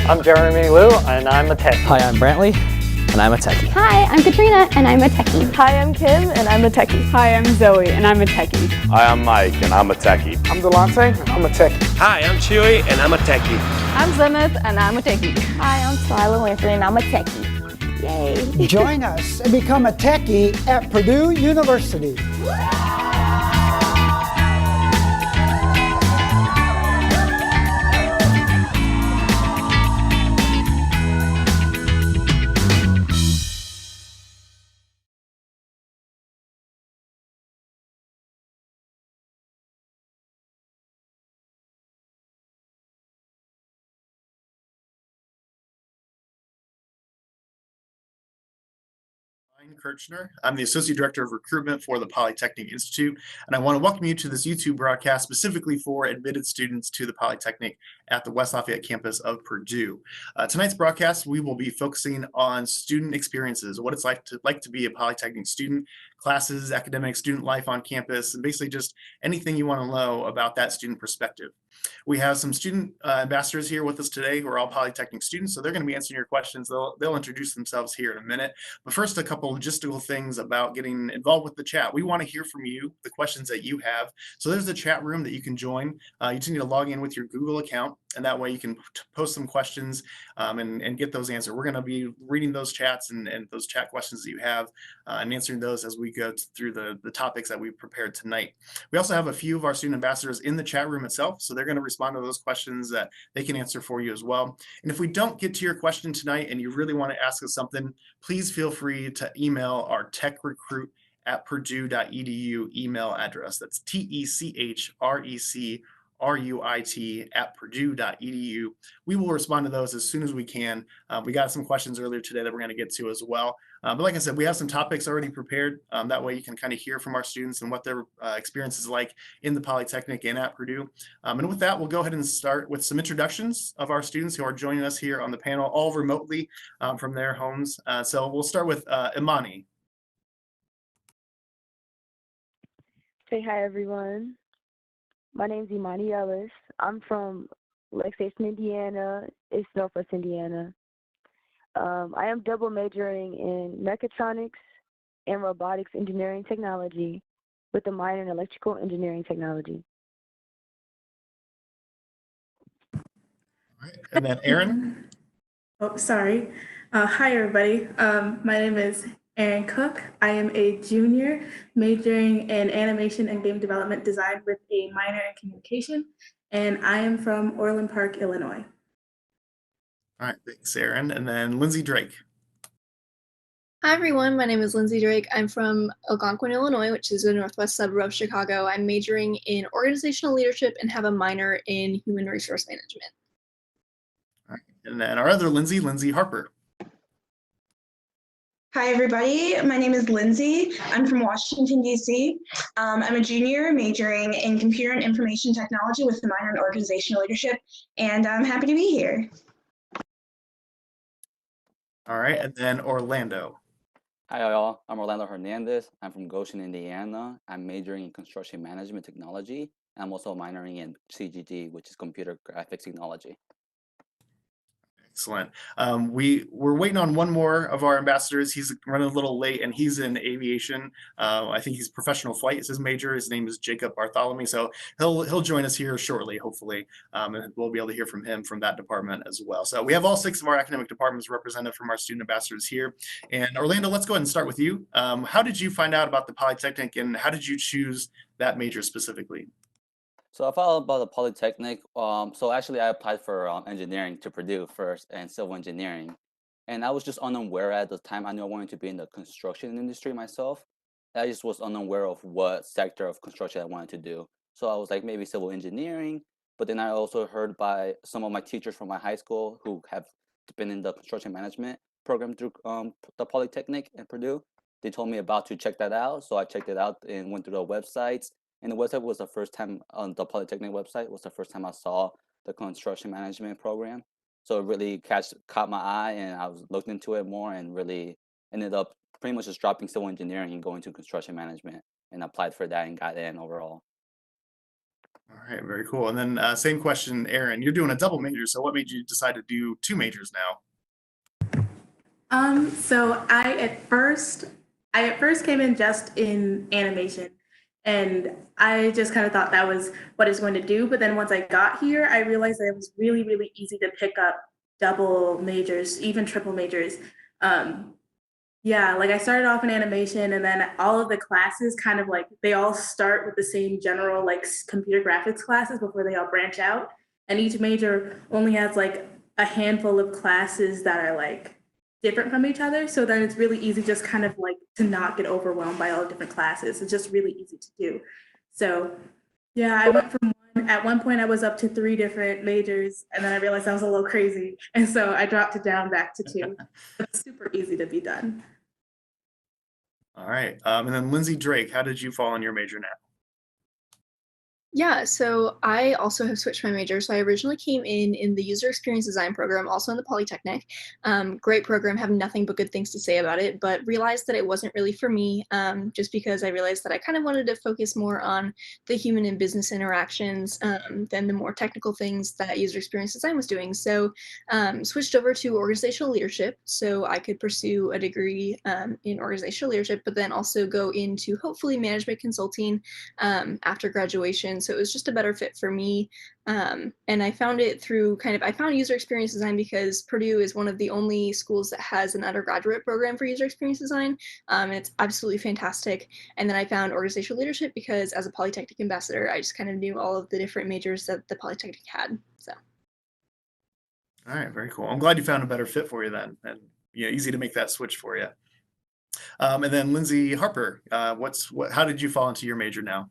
I'm Jeremy Liu, and I'm a techie. Hi, I'm Brantley, and I'm a techie. Hi, I'm Katrina, and I'm a techie. Hi, I'm Kim, and I'm a techie. Hi, I'm Zoe, and I'm a techie. Hi, I'm Mike, and I'm a techie. I'm Delonte, and I'm a techie. Hi, I'm Chewy, and I'm a techie. I'm Zenith, and I'm a techie. Hi, I'm Skylar Winfrey, and I'm a techie. Yay! Join us and become a techie at Purdue University. Ryne Kerchner. I'm the Associate Director of Recruitment for the Polytechnic Institute, and I want to welcome you to this YouTube broadcast specifically for admitted students to the Polytechnic at the West Lafayette campus of Purdue. Tonight's broadcast, we will be focusing on student experiences, what it's like to be a Polytechnic student, classes, academic, student life on campus, and basically just anything you want to know about that student perspective. We have some student ambassadors here with us today who are all Polytechnic students, so they're going to be answering your questions. They'll introduce themselves here in a minute. But first, a couple logistical things about getting involved with the chat. We want to hear from you, the questions that you have. So there's a chat room that you can join. You just need to log in with your Google account, and that way you can post some questions and get those answered. We're going to be reading those chats and those chat questions that you have and answering those as we go through the topics that we've prepared tonight. We also have a few of our student ambassadors in the chat room itself, so they're going to respond to those questions that they can answer for you as well. And if we don't get to your question tonight and you really want to ask us something, please feel free to email our techrecruit@purdue.edu email address. That's techrecruit@purdue.edu. We will respond to those as soon as we can. We got some questions earlier today that we're going to get to as well. But like I said, we have some topics already prepared. That way you can kind of hear from our students and what their experience is like in the Polytechnic and at Purdue. And with that, we'll go ahead and start with some introductions of our students who are joining us here on the panel, all remotely from their homes. So we'll start with Emani. Say hi, everyone. My name's Emmani Ellis. I'm from Lake Station, Indiana. It's Northwest Indiana. I am double majoring in mechatronics and robotics engineering technology with a minor in electrical engineering technology. All right. And then Erin. Oh, sorry. Hi, everybody. My name is Erin Cook. I am a junior majoring in animation and game development design with a minor in communication, and I am from Orland Park, Illinois. All right, thanks, Erin. And then Lindsay Drake. Hi, everyone. My name is Lindsay Drake. I'm from Algonquin, Illinois, which is a northwest suburb of Chicago. I'm majoring in organizational leadership and have a minor in human resource management. All right. And then our other Lindsay, Lindsey Harper. Hi, everybody. My name is Lindsay. I'm from Washington, D.C. I'm a junior majoring in computer and information technology with a minor in organizational leadership, and I'm happy to be here. All right, and then Orlando. Hi, y'all. I'm Orlando Hernande. I'm from Goshen, Indiana. I'm majoring in construction management technology. I'm also minoring in CGT, which is computer graphics technology. Excellent. We're waiting on one more of our ambassadors. He's running a little late, and he's in aviation. I think he's professional flight is his major. His name is Jacob Bartholome, so he'll join us here shortly, hopefully, and we'll be able to hear from him from that department as well. So we have all 6 of our academic departments represented from our student ambassadors here. And Orlando, let's go ahead and start with you. How did you find out about the Polytechnic, and how did you choose that major specifically? So I found out about the Polytechnic. So actually, I applied for engineering to Purdue first and civil engineering. And I was just unaware at the time. I knew I wanted to be in the construction industry myself. I just was unaware of what sector of construction I wanted to do. So I was like, maybe civil engineering. But then I also heard by some of my teachers from my high school who have been in the construction management program through the Polytechnic in Purdue. They told me about to check that out. So I checked it out and went through the websites. And the website was the first time on the Polytechnic website was the first time I saw the construction management program. So it really caught my eye, and I was looked into it more and really ended up pretty much just dropping civil engineering and going to construction management and applied for that and got in overall. All right, very cool. And then same question, Erin, you're doing a double major. So what made you decide to do two majors now? So I at first came in just in animation, and I just kind of thought that was what I was going to do. But then once I got here, I realized that it was really, really easy to pick up double majors, even triple majors. Yeah, like I started off in animation, and then all of the classes kind of like they all start with the same general like computer graphics classes before they all branch out. And each major only has like a handful of classes that are like different from each other. So then it's really easy just kind of like to not get overwhelmed by all the different classes. It's just really easy to do. So yeah, I went from at one point I was up to 3 different majors, and then I realized I was a little crazy. And so I dropped it down back to 2. It's super easy to be done. All right. And then Lindsay Drake, how did you fall in your major now? Yeah, so I also have switched my major. So I originally came in the user experience design program, also in the Polytechnic. Great program, have nothing but good things to say about it, but realized that it wasn't really for me, just because I realized that I kind of wanted to focus more on the human and business interactions than the more technical things that user experience design was doing. So switched over to organizational leadership so I could pursue a degree in organizational leadership, but then also go into hopefully management consulting after graduation. So it was just a better fit for me. And I found it through I found user experience design because Purdue is one of the only schools that has an undergraduate program for user experience design. And it's absolutely fantastic. And then I found organizational leadership because as a Polytechnic ambassador, I just kind of knew all of the different majors that the Polytechnic had. So. All right, very cool. I'm glad you found a better fit for you then, and easy to make that switch for you. And then Lindsey Harper, how did you fall into your major now?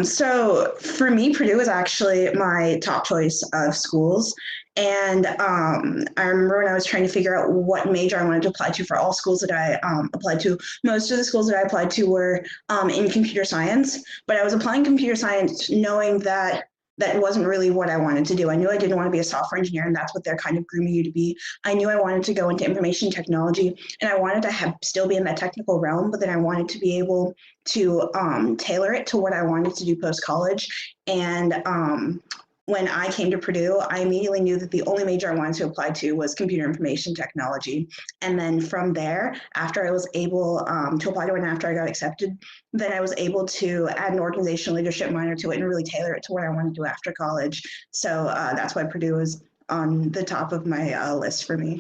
So for me, Purdue was actually my top choice of schools. And I remember when I was trying to figure out what major I wanted to apply to for all schools that I applied to, most of the schools that I applied to were in computer science, but I was applying computer science knowing that that wasn't really what I wanted to do. I knew I didn't want to be a software engineer, and that's what they're kind of grooming you to be. I knew I wanted to go into information technology, and I wanted to still be in that technical realm, but then I wanted to be able to tailor it to what I wanted to do post-college. And when I came to Purdue, I immediately knew that the only major I wanted to apply to was computer information technology. And then from there, after I was able to apply to it and after I got accepted, then I was able to add an organizational leadership minor to it and really tailor it to what I want to do after college. So that's why Purdue is on the top of my list for me.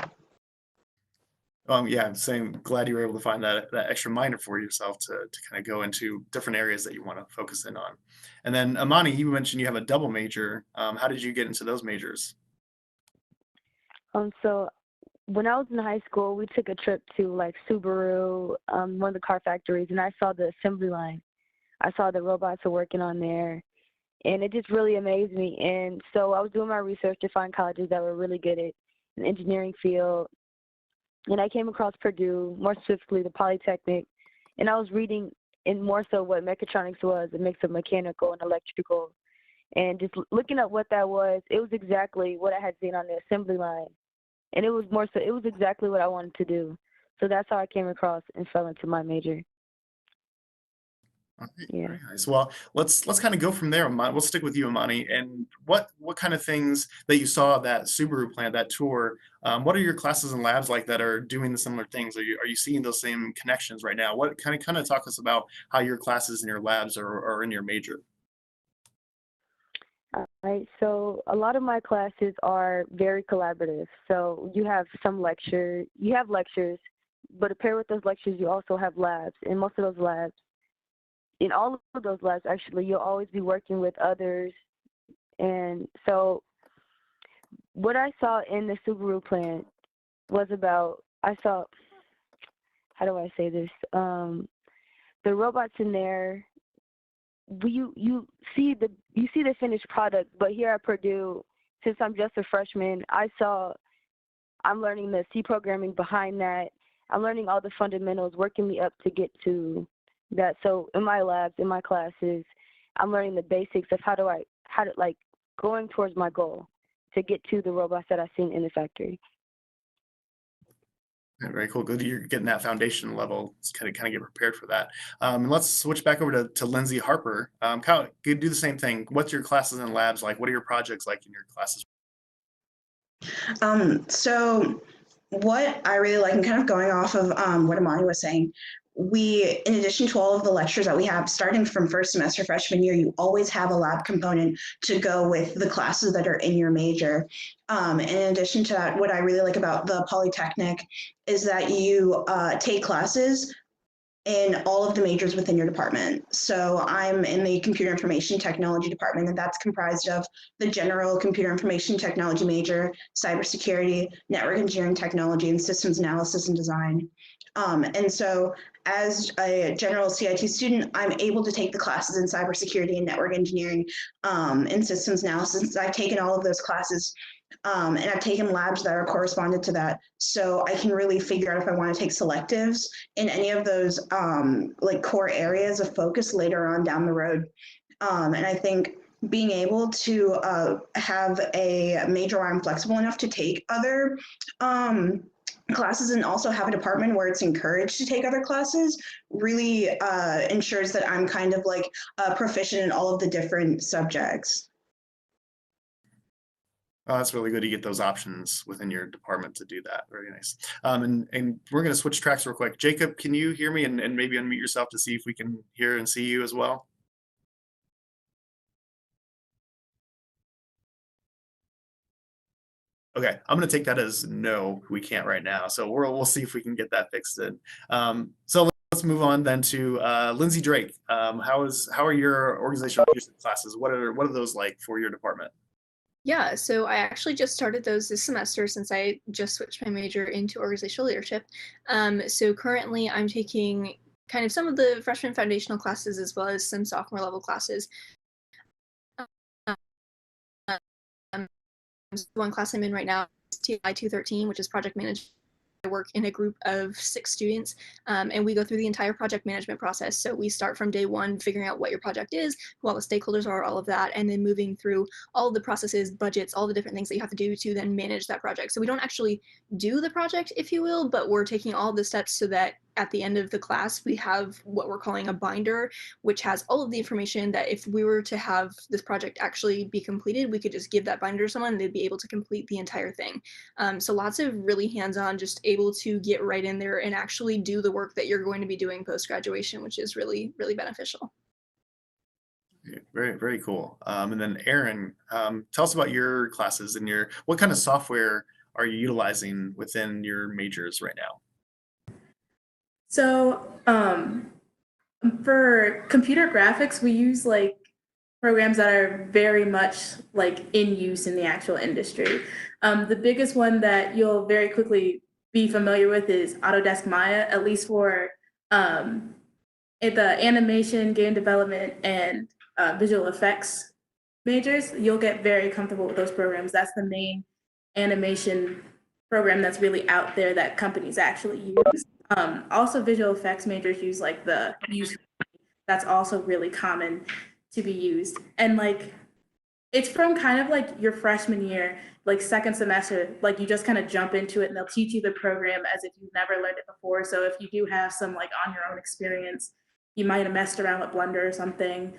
Yeah, same. Glad you were able to find that extra minor for yourself to kind of go into different areas that you want to focus in on. And then Amani, you mentioned you have a double major. How did you get into those majors? So when I was in high school, we took a trip to like Subaru, one of the car factories, and I saw the assembly line. I saw the robots were working on there, and it just really amazed me. And so I was doing my research to find colleges that were really good at the engineering field. And I came across Purdue, more specifically the Polytechnic, and I was reading in more so what mechatronics was, a mix of mechanical and electrical. And just looking at what that was, it was exactly what I had seen on the assembly line. And it was exactly what I wanted to do. So that's how I came across and fell into my major. All right, yeah. Very nice. Well, let's kind of go from there. We'll stick with you, Amani. And what kind of things that you saw at that Subaru plant, that tour? What are your classes and labs like that are doing the similar things? Are you seeing those same connections right now? What kind of talk us about how your classes and your labs are in your major? All right, so a lot of my classes are very collaborative. So you have lectures, but to pair with those lectures, you also have labs. And most of those labs, in all of those labs, actually, you'll always be working with others. And so what I saw in the Subaru plant was how do I say this? The robots in there, you see the finished product, but here at Purdue, since I'm just a freshman, I'm learning the C programming behind that. I'm learning all the fundamentals, working me up to get to that. So in my labs, in my classes, I'm learning the basics of how to going towards my goal to get to the robots that I've seen in the factory. Yeah, very cool. Good. You're getting that foundation level. It's kind of get prepared for that. And let's switch back over to Lindsay Harper. Kind of do the same thing. What's your classes and labs like? What are your projects like in your classes? So what I really like, and kind of going off of what Amani was saying, we, in addition to all of the lectures that we have, starting from first semester freshman year, you always have a lab component to go with the classes that are in your major. In addition to that, what I really like about the Polytechnic is that you take classes in all of the majors within your department. So I'm in the computer information technology department, and that's comprised of the general computer information technology major, cybersecurity, network engineering technology, and systems analysis and design. And so as a general CIT student, I'm able to take the classes in cybersecurity and network engineering and systems analysis. I've taken all of those classes and I've taken labs that are corresponded to that. So I can really figure out if I want to take selectives in any of those like core areas of focus later on down the road. And I think being able to have a major where I'm flexible enough to take other classes and also have a department where it's encouraged to take other classes really ensures that I'm kind of like proficient in all of the different subjects. Oh, that's really good to get those options within your department to do that. Very nice. And we're going to switch tracks real quick. Jacob, can you hear me and maybe unmute yourself to see if we can hear and see you as well? Okay, I'm going to take that as no, we can't right now. So we'll see if we can get that fixed in. So let's move on then to Lindsay Drake. How are your organizational leadership classes? What are those like for your department? Yeah, so I actually just started those this semester since I just switched my major into organizational leadership. So currently I'm taking kind of some of the freshman foundational classes as well as some sophomore level classes. One class I'm in right now is TI 213, which is project management. I work in a group of 6 students, and we go through the entire project management process. So we start from day one, figuring out what your project is, who all the stakeholders are, all of that, and then moving through all of the processes, budgets, all the different things that you have to do to then manage that project. So we don't actually do the project, if you will, but we're taking all the steps so that at the end of the class, we have what we're calling a binder, which has all of the information that if we were to have this project actually be completed, we could just give that binder to someone and they'd be able to complete the entire thing. So lots of really hands-on, just able to get right in there and actually do the work that you're going to be doing post-graduation, which is really, really beneficial. Very, very cool. And then Erin, tell us about your classes and what kind of software are you utilizing within your majors right now? So for computer graphics, we use like programs that are very much like in use in the actual industry. The biggest one that you'll very quickly be familiar with is Autodesk Maya, at least for the animation, game development, and visual effects majors. You'll get very comfortable with those programs. That's the main animation program that's really out there that companies actually use. Also, visual effects majors use like the use. That's also really common to be used. And like, it's from kind of like your freshman year, like second semester, like you just kind of jump into it and they'll teach you the program as if you've never learned it before. So if you do have some like on your own experience, you might have messed around with Blender or something,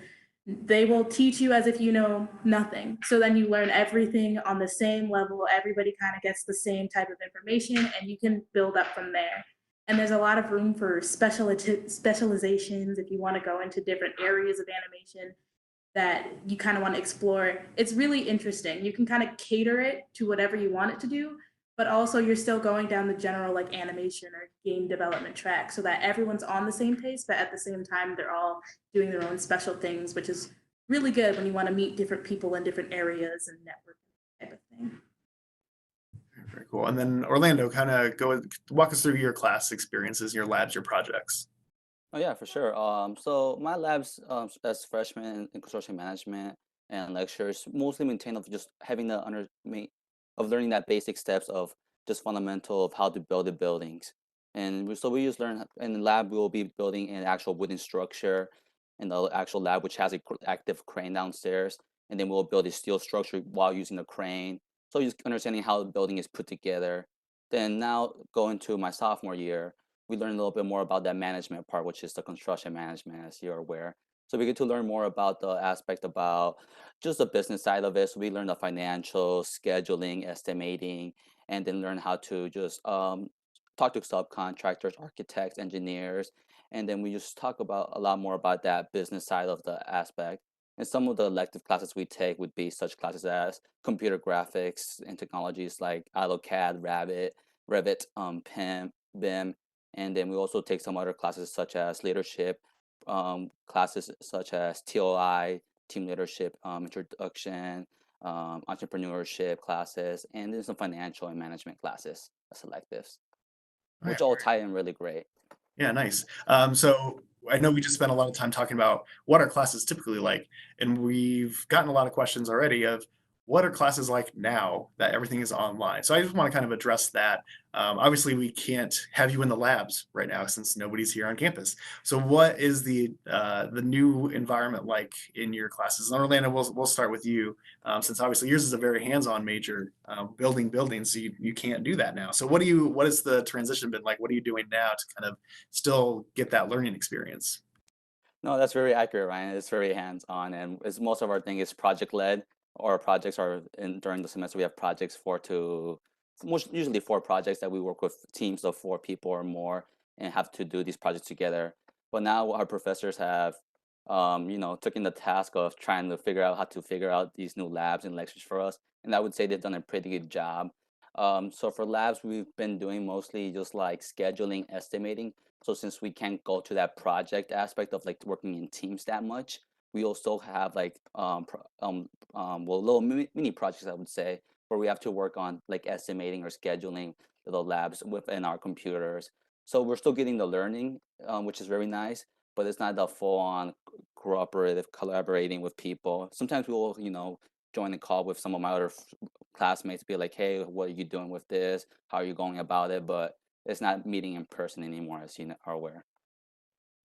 they will teach you as if you know nothing. So then you learn everything on the same level. Everybody kind of gets the same type of information and you can build up from there. And there's a lot of room for specializations if you want to go into different areas of animation that you kind of want to explore. It's really interesting. You can kind of cater it to whatever you want it to do, but also you're still going down the general like animation or game development track so that everyone's on the same pace, but at the same time, they're all doing their own special things, which is really good when you want to meet different people in different areas and network type of thing. Very cool. And then Orlando, kind of walk us through your class experiences, your labs, your projects. Oh yeah, for sure. So my labs as freshman in construction management and lectures mostly maintain of just having of learning that basic steps of just fundamental of how to build the buildings. And so we just learn in the lab we will be building an actual wooden structure in the actual lab which has an active crane downstairs, and then we'll build a steel structure while using the crane. So just understanding how the building is put together. Then now going to my sophomore year, we learn a little bit more about that management part, which is the construction management, as you're aware. So we get to learn more about the aspect about just the business side of it. So we learn the financial, scheduling, estimating, and then learn how to just talk to subcontractors, architects, engineers, and then we just talk about a lot more about that business side of the aspect. And some of the elective classes we take would be such classes as computer graphics and technologies like AutoCAD, Revit, PIM, BIM, and then we also take some other classes such as leadership, classes such as TOI, team leadership, introduction, entrepreneurship classes, and then some financial and management classes, selectives, which all tie in really great. Yeah, nice. So I know we just spent a lot of time talking about what are classes typically like, and we've gotten a lot of questions already of what are classes like now that everything is online. So I just want to kind of address that. Obviously, we can't have you in the labs right now since nobody's here on campus. So what is the new environment like in your classes? And Orlando, we'll start with you, since obviously yours is a very hands-on major, building buildings, so you can't do that now. So what has the transition been like? What are you doing now to kind of still get that learning experience? No, that's very accurate, Ryan. It's very hands-on, and most of our thing is project-led. Our projects are during the semester. We have projects usually 4 projects that we work with teams of 4 people or more and have to do these projects together. But now our professors have, taken the task of trying to figure out how to figure out these new labs and lectures for us. And I would say they've done a pretty good job. So for labs, we've been doing mostly just like scheduling, estimating. So since we can't go to that project aspect of like working in teams that much, we also have like little mini projects, I would say, where we have to work on like estimating or scheduling the labs within our computers. So we're still getting the learning, which is very nice, but it's not the full-on collaborating with people. Sometimes we will, join a call with some of my other classmates, be like, hey, what are you doing with this? How are you going about it? But it's not meeting in person anymore, as you are aware.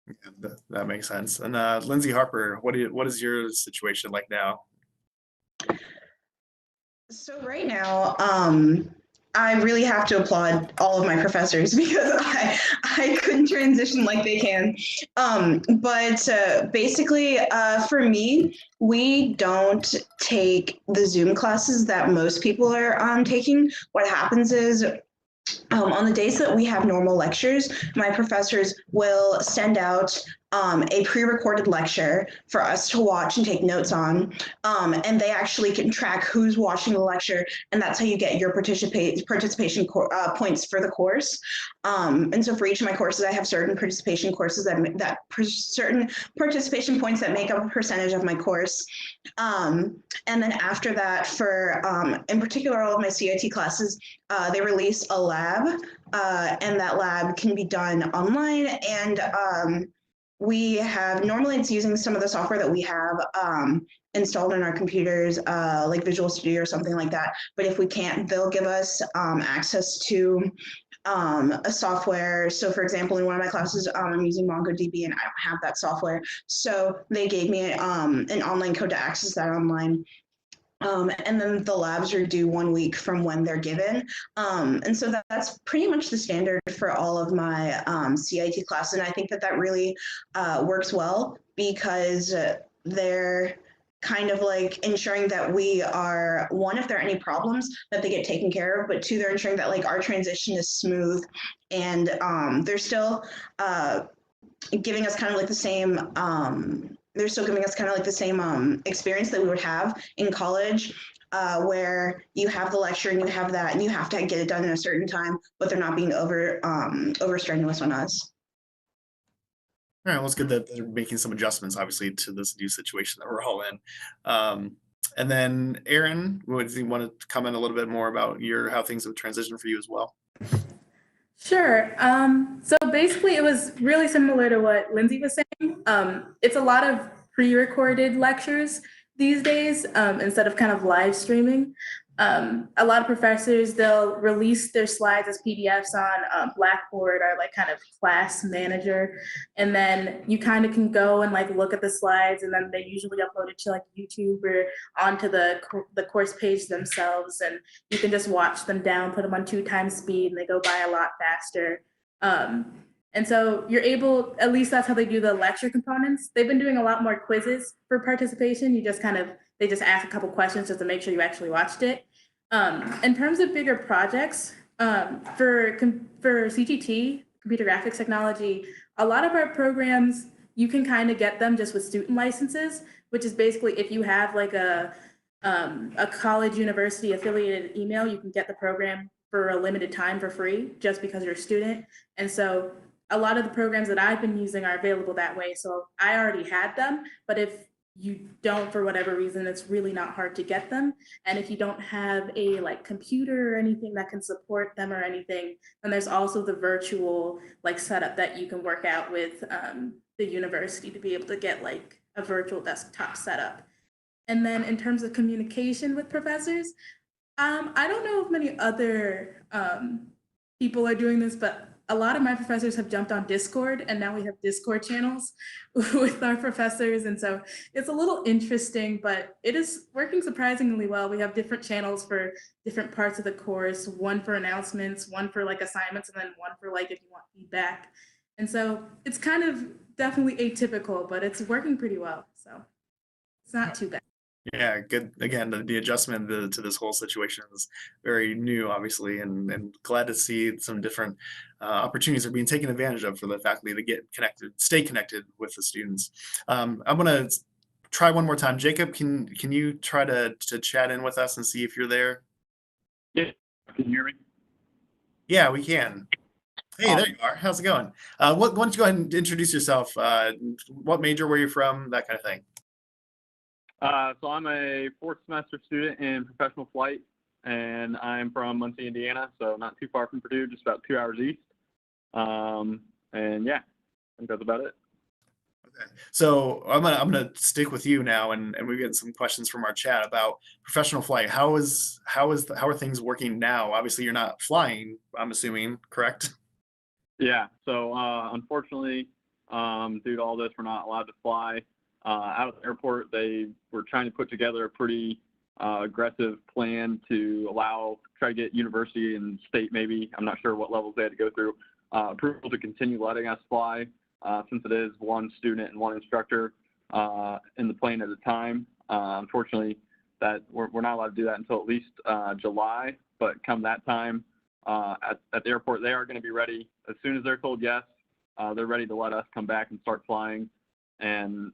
Yeah, that makes sense. And Lindsay Harper, what is your situation like now? So right now, I really have to applaud all of my professors because I couldn't transition like they can. But basically, for me, we don't take the Zoom classes that most people are taking. What happens is, on the days that we have normal lectures, my professors will send out a pre-recorded lecture for us to watch and take notes on, and they actually can track who's watching the lecture, and that's how you get your participation points for the course. And so for each of my courses, I have certain participation courses certain participation points that make up a percentage of my course. And then after that, for in particular, all of my CIT classes, they release a lab, and that lab can be done online. And normally it's using some of the software that we have installed in our computers, like Visual Studio or something like that. But if we can't, they'll give us access to a software. So for example, in one of my classes, I'm using MongoDB and I don't have that software. So they gave me an online code to access that online. And then the labs are due 1 week from when they're given. And so that's pretty much the standard for all of my CIT classes. And I think that really works well because they're kind of like ensuring that we are, one, if there are any problems, that they get taken care of, but 2, they're ensuring that like our transition is smooth, and they're still giving us kind of like the same experience that we would have in college, where you have the lecture and you have that and you have to get it done in a certain time, but they're not being over strenuous on us. All right, well, it's good that they're making some adjustments, obviously, to this new situation that we're all in. And then, Erin, would you want to comment a little bit more about how things have transitioned for you as well? Sure. So basically, it was really similar to what Lindsay was saying. It's a lot of pre-recorded lectures these days instead of kind of live streaming. A lot of professors, they'll release their slides as PDFs on Blackboard or like kind of class manager. And then you kind of can go and like look at the slides, and then they usually upload it to like YouTube or onto the course page themselves. And you can just watch them down, put them on 2x speed, and they go by a lot faster. And so you're able, at least that's how they do the lecture components. They've been doing a lot more quizzes for participation. You just they just ask a couple questions just to make sure you actually watched it. In terms of bigger projects, for CGT, computer graphics technology, a lot of our programs, you can kind of get them just with student licenses, which is basically if you have like a college university affiliated email, you can get the program for a limited time for free just because you're a student. And so a lot of the programs that I've been using are available that way. So I already had them, but if you don't, for whatever reason, it's really not hard to get them. And if you don't have a like computer or anything that can support them or anything, then there's also the virtual like setup that you can work out with the university to be able to get like a virtual desktop setup. And then in terms of communication with professors, I don't know if many other people are doing this, but a lot of my professors have jumped on Discord, and now we have Discord channels with our professors. And so it's a little interesting, but it is working surprisingly well. We have different channels for different parts of the course, one for announcements, one for like assignments, and then one for like if you want feedback. And so it's kind of definitely atypical, but it's working pretty well. So it's not too bad. Yeah, good. Again, the adjustment to this whole situation is very new, obviously, and glad to see some different opportunities are being taken advantage of for the faculty to get connected, stay connected with the students. I'm gonna try one more time. Jacob, can you try to chat in with us and see if you're there? Yeah, can you hear me? Yeah, we can. Hey, there you are. How's it going? Why don't you go ahead and introduce yourself? What major were you from? That kind of thing. So I'm a 4th semester student in professional flight, and I'm from Muncie, Indiana, so not too far from Purdue, just about 2 hours east. And yeah, I think that's about it. Okay, so I'm gonna stick with you now, and we get some questions from our chat about professional flight. How are things working now? Obviously, you're not flying, I'm assuming, correct? Yeah. So unfortunately, due to all this, we're not allowed to fly. Out of the airport, they were trying to put together a pretty aggressive plan to try to get university and state, maybe, I'm not sure what levels they had to go through, approval to continue letting us fly, since it is one student and one instructor in the plane at a time. Unfortunately, that we're not allowed to do that until at least July, but come that time at the airport, they are going to be ready. As soon as they're told yes, they're ready to let us come back and start flying. And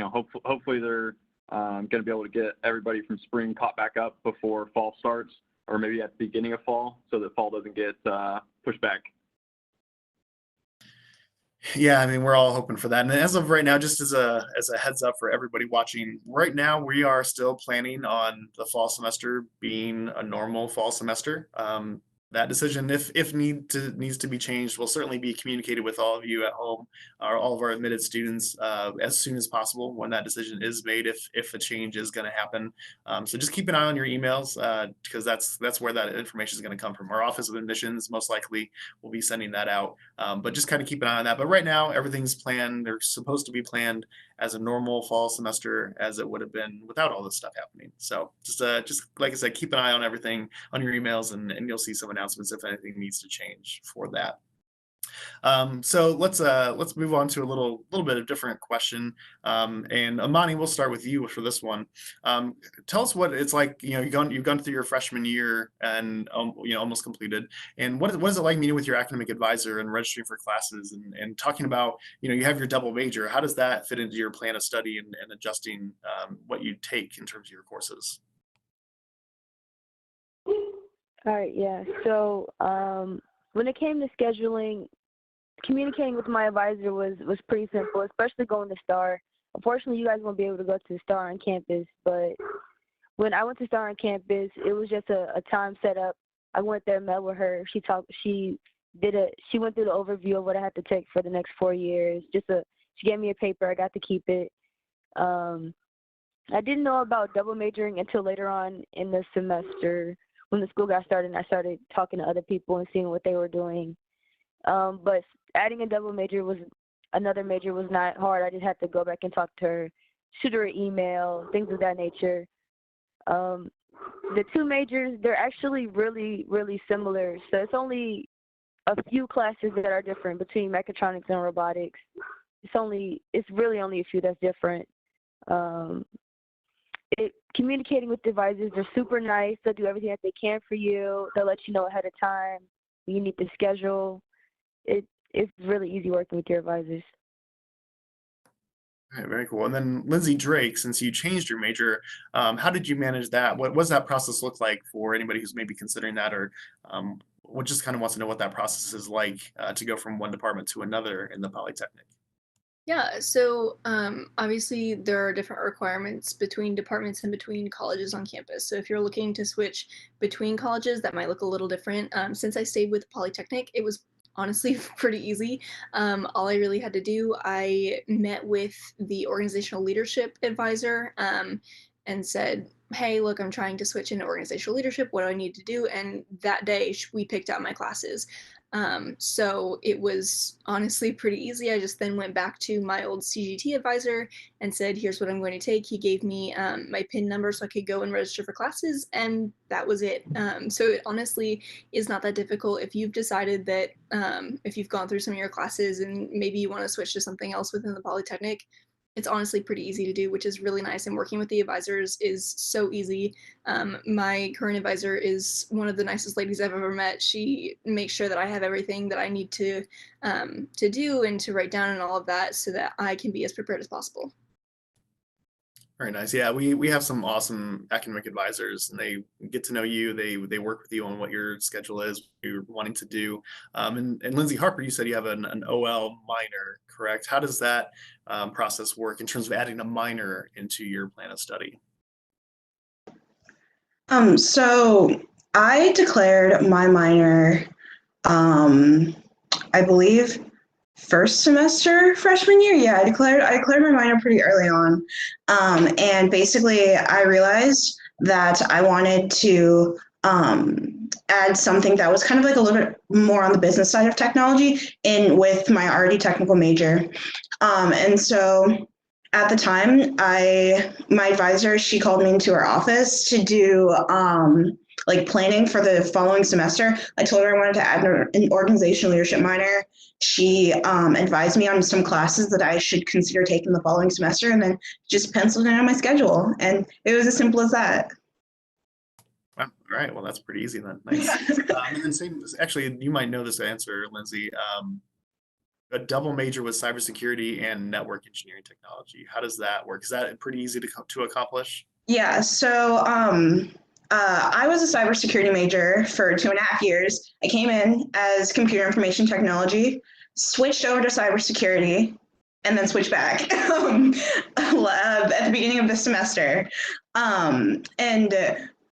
hopefully they're going to be able to get everybody from spring caught back up before fall starts, or maybe at the beginning of fall, so that fall doesn't get pushed back. Yeah, I mean, we're all hoping for that. And as of right now, just as a heads up for everybody watching, right now we are still planning on the fall semester being a normal fall semester. That decision, if needs to be changed, will certainly be communicated with all of you at home, or all of our admitted students, as soon as possible when that decision is made, if a change is going to happen. So just keep an eye on your emails, because that's where that information is going to come from. Our Office of Admissions most likely will be sending that out, but just kind of keep an eye on that. But right now, everything's planned. They're supposed to be planned as a normal fall semester as it would have been without all this stuff happening. So just like I said, keep an eye on everything on your emails, and you'll see some announcements if anything needs to change for that. So let's move on to a little bit of different question. And Amani, we'll start with you for this one. Tell us what it's like. You've gone through your freshman year and almost completed. And what is it like meeting with your academic advisor and registering for classes and talking about you have your double major. How does that fit into your plan of study and adjusting what you take in terms of your courses? All right, yeah. So when it came to scheduling, communicating with my advisor was pretty simple, especially going to STAR. Unfortunately, you guys won't be able to go to STAR on campus, but when I went to STAR on campus, it was just a time set up. I went there, met with her. She went through the overview of what I had to take for the next 4 years. She gave me a paper. I got to keep it. I didn't know about double majoring until later on in the semester when the school got started and I started talking to other people and seeing what they were doing. But adding another major was not hard. I just had to go back and talk to her, shoot her an email, things of that nature. The two majors, they're actually really, really similar. So it's only a few classes that are different between mechatronics and robotics. It's really only a few that's different. Communicating with advisors, they're super nice. They'll do everything that they can for you. They'll let you know ahead of time when you need to schedule. It's really easy working with your advisors. All right, very cool. And then Lindsay Drake, since you changed your major, how did you manage that? What does that process look like for anybody who's maybe considering that, or just kind of wants to know what that process is like to go from one department to another in the Polytechnic? Yeah, so obviously there are different requirements between departments and between colleges on campus. So if you're looking to switch between colleges, that might look a little different. Since I stayed with Polytechnic, it was honestly pretty easy. All I really had to do, I met with the organizational leadership advisor and said, hey, look, I'm trying to switch into organizational leadership. What do I need to do? And that day we picked out my classes. So it was honestly pretty easy. I just then went back to my old CGT advisor and said, here's what I'm going to take. He gave me my PIN number so I could go and register for classes, and that was it. So it honestly is not that difficult. If you've decided that if you've gone through some of your classes and maybe you want to switch to something else within the Polytechnic, it's honestly pretty easy to do, which is really nice. And working with the advisors is so easy. My current advisor is one of the nicest ladies I've ever met. She makes sure that I have everything that I need to do and to write down and all of that so that I can be as prepared as possible. Very nice. Yeah, we have some awesome academic advisors, and they get to know you. They work with you on what your schedule is, what you're wanting to do. And Lindsey Harper, you said you have an OL minor, correct? How does that process work in terms of adding a minor into your plan of study? So I declared my minor, I believe, first semester freshman year. Yeah, I declared my minor pretty early on. And basically I realized that I wanted to add something that was kind of like a little bit more on the business side of technology in with my already technical major. And so at the time, my advisor, she called me into her office to do like planning for the following semester. I told her I wanted to add an organizational leadership minor. She advised me on some classes that I should consider taking the following semester, and then just penciled it on my schedule. And it was as simple as that. Wow. All right. Well, that's pretty easy then. Nice. And then same, actually, you might know this answer, Lindsay. A double major with cybersecurity and network engineering technology. How does that work? Is that pretty easy to accomplish? Yeah. So I was a cybersecurity major for 2.5 years. I came in as computer information technology, switched over to cybersecurity, and then switched back at the beginning of the semester. And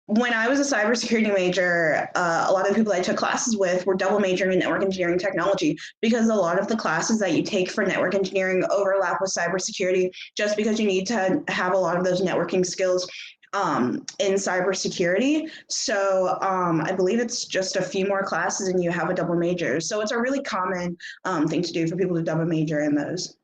when I was a cybersecurity major, a lot of the people I took classes with were double majoring in network engineering technology, because a lot of the classes that you take for network engineering overlap with cybersecurity, just because you need to have a lot of those networking skills in cybersecurity. So I believe it's just a few more classes and you have a double major. So it's a really common thing to do for people to double major in those.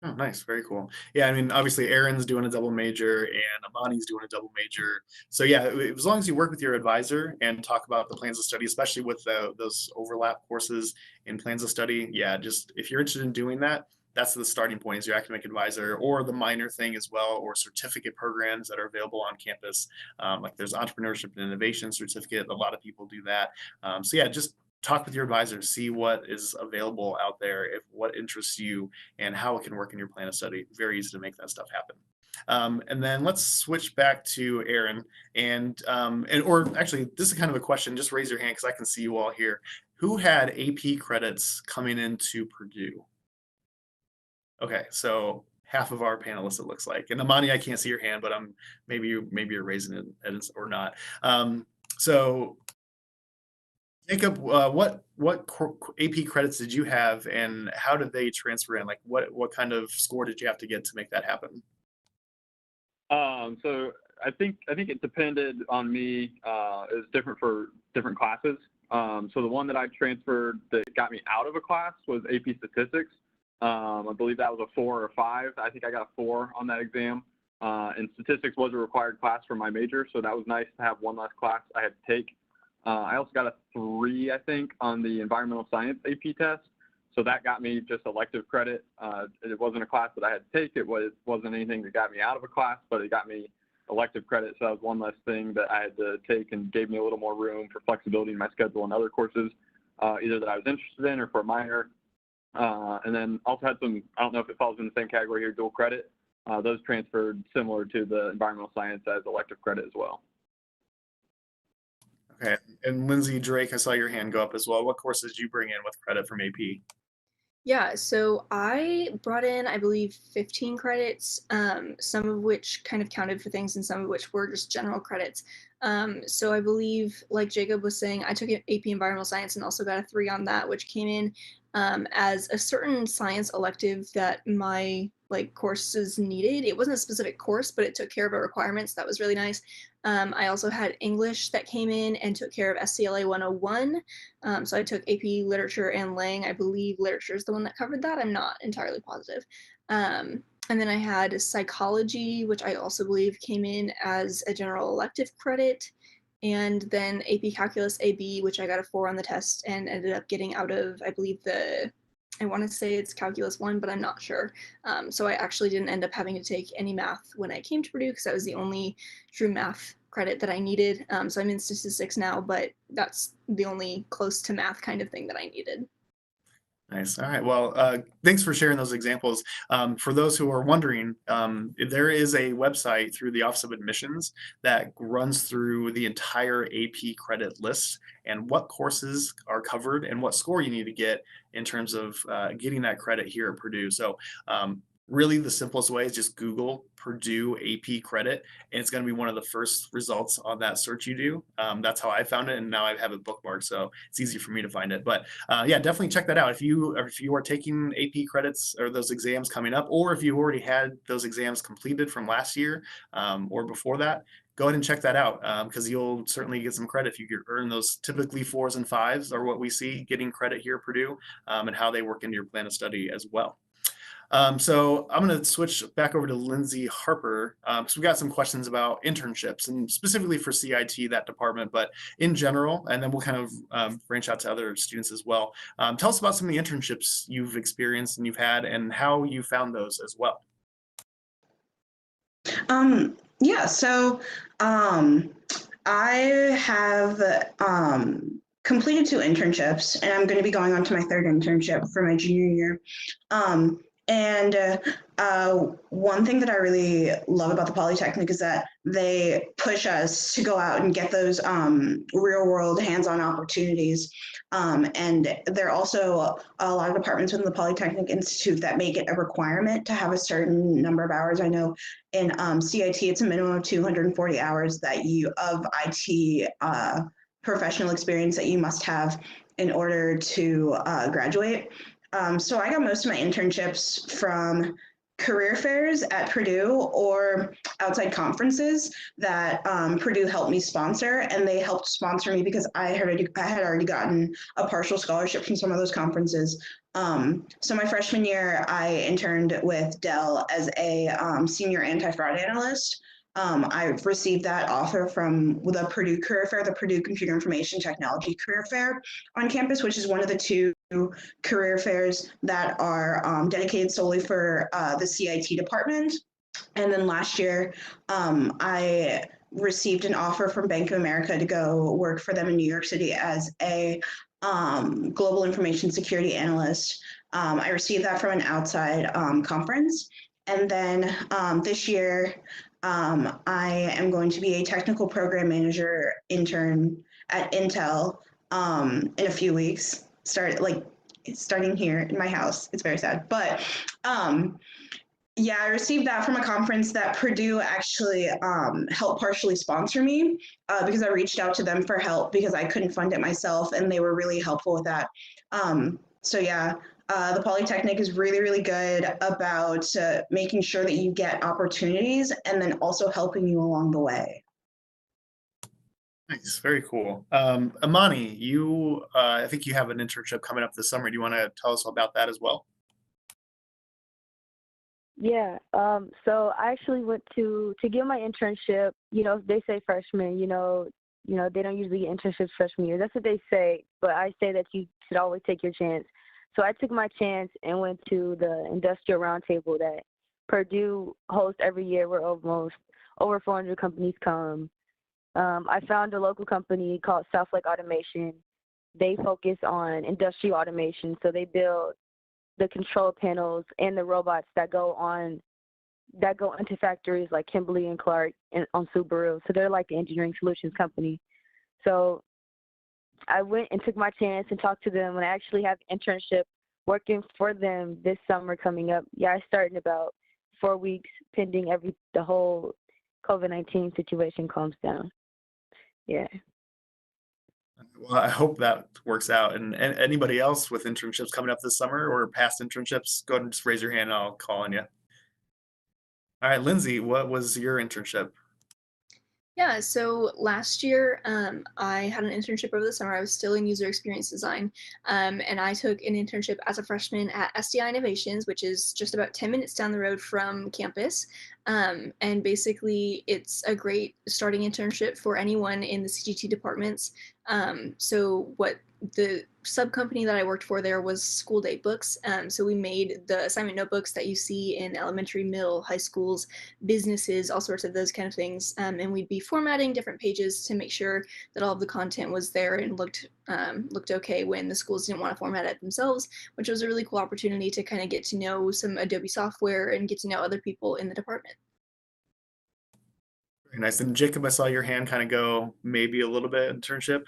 Oh, nice. Very cool. Yeah, I mean, obviously Erin's doing a double major and Amani's doing a double major. So yeah, as long as you work with your advisor and talk about the plans of study, especially with those overlap courses in plans of study, yeah, just if you're interested in doing that, that's the starting point, is your academic advisor, or the minor thing as well, or certificate programs that are available on campus. Like there's entrepreneurship and innovation certificate. A lot of people do that. So yeah, just talk with your advisor, see what is available out there, what interests you, and how it can work in your plan of study. Very easy to make that stuff happen. And then let's switch back to Erin, or actually, this is kind of a question. Just raise your hand because I can see you all here. Who had AP credits coming into Purdue? Okay, so half of our panelists, it looks like. And Amani, I can't see your hand, but maybe you're raising it or not. So Jacob, what AP credits did you have, and how did they transfer in? Like what kind of score did you have to get to make that happen? So I think it depended on me. It was different for different classes. So the one that I transferred that got me out of a class was AP Statistics. I believe that was a 4 or 5. I think I got a 4 on that exam. And statistics was a required class for my major, so that was nice to have one less class I had to take. I also got a 3, I think, on the environmental science AP test. So that got me just elective credit. It wasn't a class that I had to take. It wasn't anything that got me out of a class, but it got me elective credit. So that was one less thing that I had to take and gave me a little more room for flexibility in my schedule and other courses, either that I was interested in or for a minor. And then also had some, I don't know if it falls in the same category here, dual credit. Those transferred similar to the environmental science as elective credit as well. Okay, and Lindsay Drake, I saw your hand go up as well. What courses did you bring in with credit from AP? Yeah, so I brought in, I believe, 15 credits, some of which kind of counted for things and some of which were just general credits. So I believe, like Jacob was saying, I took AP Environmental Science and also got a 3 on that, which came in as a certain science elective that my courses needed. It wasn't a specific course, but it took care of a requirement, so that was really nice. I also had English that came in and took care of SCLA 101. So I took AP Literature and Lang. I believe Literature is the one that covered that. I'm not entirely positive. And then I had Psychology, which I also believe came in as a general elective credit. And then AP Calculus AB, which I got a 4 on the test and ended up getting out of, I believe, I want to say it's Calculus 1, but I'm not sure. So I actually didn't end up having to take any math when I came to Purdue because that was the only true math credit that I needed. So I'm in statistics now, but that's the only close to math kind of thing that I needed. Nice. All right. Well, thanks for sharing those examples. For those who are wondering, there is a website through the Office of Admissions that runs through the entire AP credit list and what courses are covered and what score you need to get in terms of getting that credit here at Purdue. So really the simplest way is just Google Purdue AP credit, and it's going to be one of the first results on that search you do. That's how I found it, and now I have it bookmarked, so it's easy for me to find it. But yeah, definitely check that out. If you are taking AP credits or those exams coming up, or if you already had those exams completed from last year or before that, go ahead and check that out because you'll certainly get some credit if you earn those. Typically 4s and 5s are what we see getting credit here at Purdue, and how they work into your plan of study as well. So I'm going to switch back over to Lindsey Harper because we've got some questions about internships and specifically for CIT, that department, but in general, and then we'll kind of branch out to other students as well. Tell us about some of the internships you've experienced and you've had and how you found those as well. Yeah, so I have completed 2 internships, and I'm going to be going on to my 3rd internship for my junior year. And one thing that I really love about the Polytechnic is that they push us to go out and get those real world hands-on opportunities. And there are also a lot of departments within the Polytechnic Institute that make it a requirement to have a certain number of hours. I know in CIT, it's a minimum of 240 hours that of IT professional experience that you must have in order to graduate. So I got most of my internships from career fairs at Purdue or outside conferences that Purdue helped me sponsor, and they helped sponsor me because I had already gotten a partial scholarship from some of those conferences. So my freshman year, I interned with Dell as a senior anti-fraud analyst. I received that offer from the Purdue Career Fair, the Purdue Computer Information Technology Career Fair on campus, which is one of the 2 career fairs that are dedicated solely for the CIT department. And then last year, I received an offer from Bank of America to go work for them in New York City as a global information security analyst. I received that from an outside conference. And then this year, I am going to be a technical program manager intern at Intel in a few weeks. Starting here in my house. It's very sad, but yeah, I received that from a conference that Purdue actually helped partially sponsor me because I reached out to them for help because I couldn't fund it myself, and they were really helpful with that. So yeah, The Polytechnic is really, really good about making sure that you get opportunities and then also helping you along the way. Nice, very cool. Amani, you, I think you have an internship coming up this summer. Do you want to tell us about that as well? Yeah. So I actually went to get my internship. They say freshmen. They don't usually get internships freshman year. That's what they say. But I say that you should always take your chance. So I took my chance and went to the industrial roundtable that Purdue hosts every year, where almost over 400 companies come. I found a local company called Southlake Automation. They focus on industrial automation, so they build the control panels and the robots that go into factories like Kimberly and Clark and on Subaru. So they're like the engineering solutions company. So I went and took my chance and talked to them, and I actually have an internship working for them this summer coming up. Yeah, I start in about 4 weeks, pending the whole COVID-19 situation calms down. Yeah. Well, I hope that works out. And anybody else with internships coming up this summer or past internships, go ahead and just raise your hand and I'll call on you. All right, Lindsay, what was your internship? Yeah, so last year I had an internship over the summer. I was still in user experience design, and I took an internship as a freshman at SDI Innovations, which is just about 10 minutes down the road from campus. And basically, it's a great starting internship for anyone in the CGT departments. So what the sub company that I worked for there was School Date Books. So we made the assignment notebooks that you see in elementary, middle, high schools, businesses, all sorts of those kind of things. And we'd be formatting different pages to make sure that all of the content was there and looked okay when the schools didn't want to format it themselves, which was a really cool opportunity to kind of get to know some Adobe software and get to know other people in the department. Very nice. And Jacob, I saw your hand kind of go maybe a little bit internship.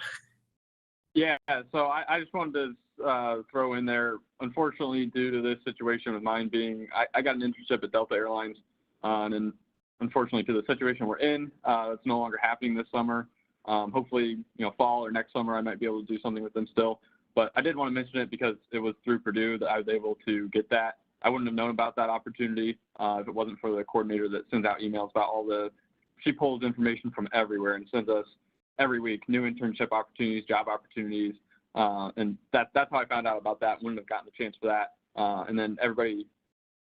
Yeah, so I just wanted to throw in there, unfortunately, due to this situation with mine being, I got an internship at Delta Airlines, and unfortunately, to the situation we're in, it's no longer happening this summer. Hopefully, fall or next summer, I might be able to do something with them still. But I did want to mention it because it was through Purdue that I was able to get that. I wouldn't have known about that opportunity if it wasn't for the coordinator that sends out emails about she pulls information from everywhere and sends us every week new internship opportunities, job opportunities, and that's how I found out about that. Wouldn't have gotten the chance for that. And then everybody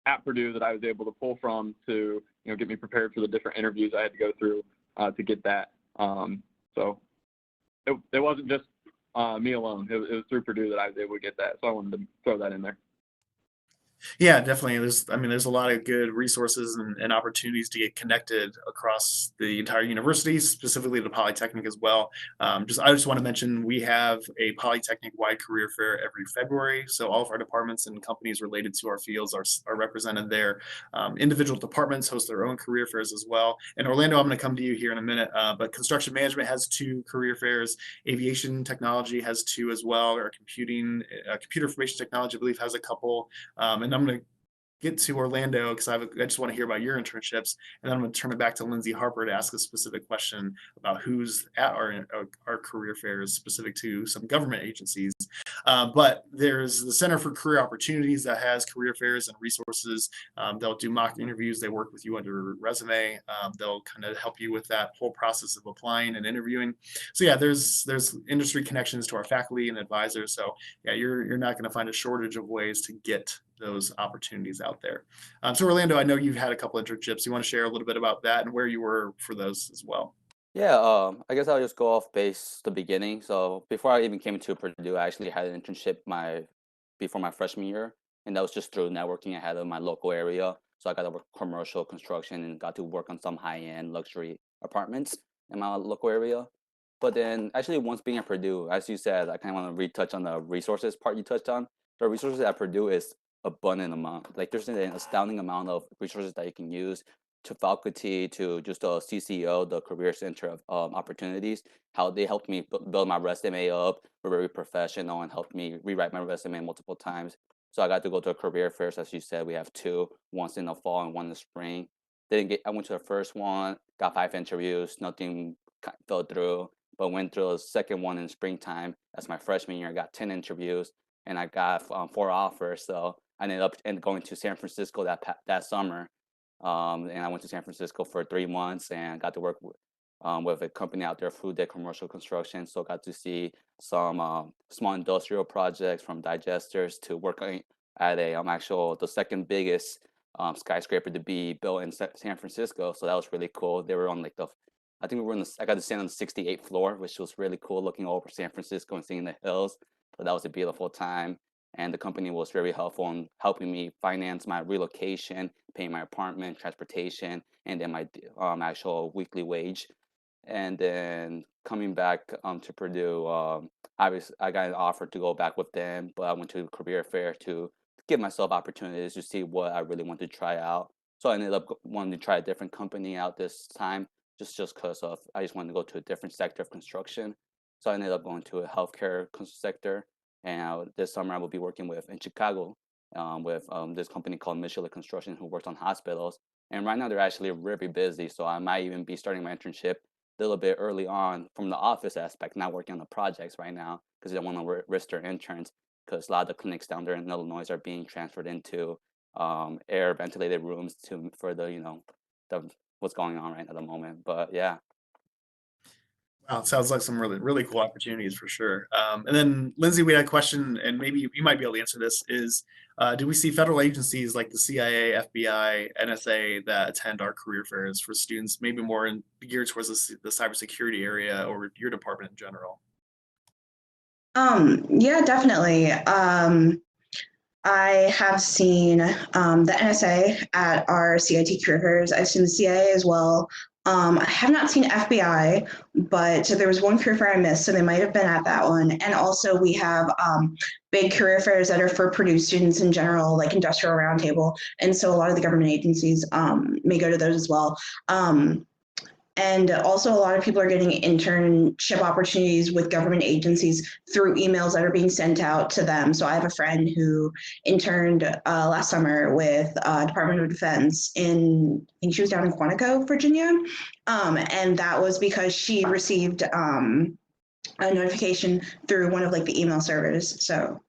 at Purdue that I was able to pull from to get me prepared for the different interviews I had to go through to get that. So it wasn't just me alone. It was through Purdue that I was able to get that. So I wanted to throw that in there. Yeah, definitely. There's a lot of good resources and opportunities to get connected across the entire university, specifically the Polytechnic as well. I just want to mention we have a Polytechnic-wide career fair every February. So all of our departments and companies related to our fields are represented there. Individual departments host their own career fairs as well. And Orlando, I'm going to come to you here in a minute, but construction management has 2 career fairs. Aviation technology has 2 as well, or computer information technology, I believe, has a couple. And I'm going to get to Orlando because I just want to hear about your internships, and then I'm going to turn it back to Lindsay Harper to ask a specific question about who's at our career fairs specific to some government agencies. But there's the Center for Career Opportunities that has career fairs and resources. They'll do mock interviews. They work with you on your resume. They'll kind of help you with that whole process of applying and interviewing. So yeah, there's industry connections to our faculty and advisors. So yeah, you're not going to find a shortage of ways to get those opportunities out there. So Orlando, I know you've had a couple internships. You want to share a little bit about that and where you were for those as well? Yeah, I guess I'll just go off base the beginning. So before I even came to Purdue, I actually had an internship before my freshman year, and that was just through networking I had in my local area. So I got to work commercial construction and got to work on some high-end luxury apartments in my local area. But then actually once being at Purdue, as you said, I kind of want to retouch on the resources part you touched on. The resources at Purdue is abundant amount. Like there's an astounding amount of resources that you can use, to faculty, to just the CCO, the Career Center of Opportunities, how they helped me build my resume up. Were very professional and helped me rewrite my resume multiple times. So I got to go to career fairs, as you said. We have 2, once in the fall and one in the spring. I went to the first one, got 5 interviews, nothing fell through, but went through the second one in springtime. That's my freshman year. I got 10 interviews. and I got 4 offers. So I ended up going to San Francisco that summer, and I went to San Francisco for 3 months and got to work with a company out there who did commercial construction. So got to see some small industrial projects, from digesters to working at the second biggest skyscraper to be built in San Francisco. So that was really cool. They were on I think we were I got to stand on the 68th floor, which was really cool, looking over San Francisco and seeing the hills. So that was a beautiful time. And the company was very helpful in helping me finance my relocation, paying my apartment, transportation, and then my actual weekly wage. And then coming back to Purdue, I got an offer to go back with them, but I went to a career fair to give myself opportunities to see what I really wanted to try out. So I ended up wanting to try a different company out this time, just because I just wanted to go to a different sector of construction. So I ended up going to a healthcare sector, and this summer I will be working in Chicago with this company called Michelin Construction, who works on hospitals. And right now they're actually really busy, so I might even be starting my internship a little bit early on from the office aspect, not working on the projects right now, because they don't want to risk their interns, because a lot of the clinics down there in Illinois are being transferred into air ventilated rooms for what's going on right at the moment. But yeah. Wow, it sounds like some really cool opportunities for sure. And then Lindsay, we had a question, and maybe you might be able to answer this, is do we see federal agencies like the CIA, FBI, NSA that attend our career fairs for students, maybe more geared towards the cybersecurity area, or your department in general? Yeah, definitely. I have seen the NSA at our CIT career fairs. I've seen the CIA as well. I have not seen FBI, but there was one career fair I missed, so they might have been at that one. And also we have big career fairs that are for Purdue students in general, like Industrial Roundtable. And so a lot of the government agencies may go to those as well. And also a lot of people are getting internship opportunities with government agencies through emails that are being sent out to them. So I have a friend who interned last summer with Department of Defense I think she was down in Quantico, Virginia. And that was because she received a notification through one of the email servers. So.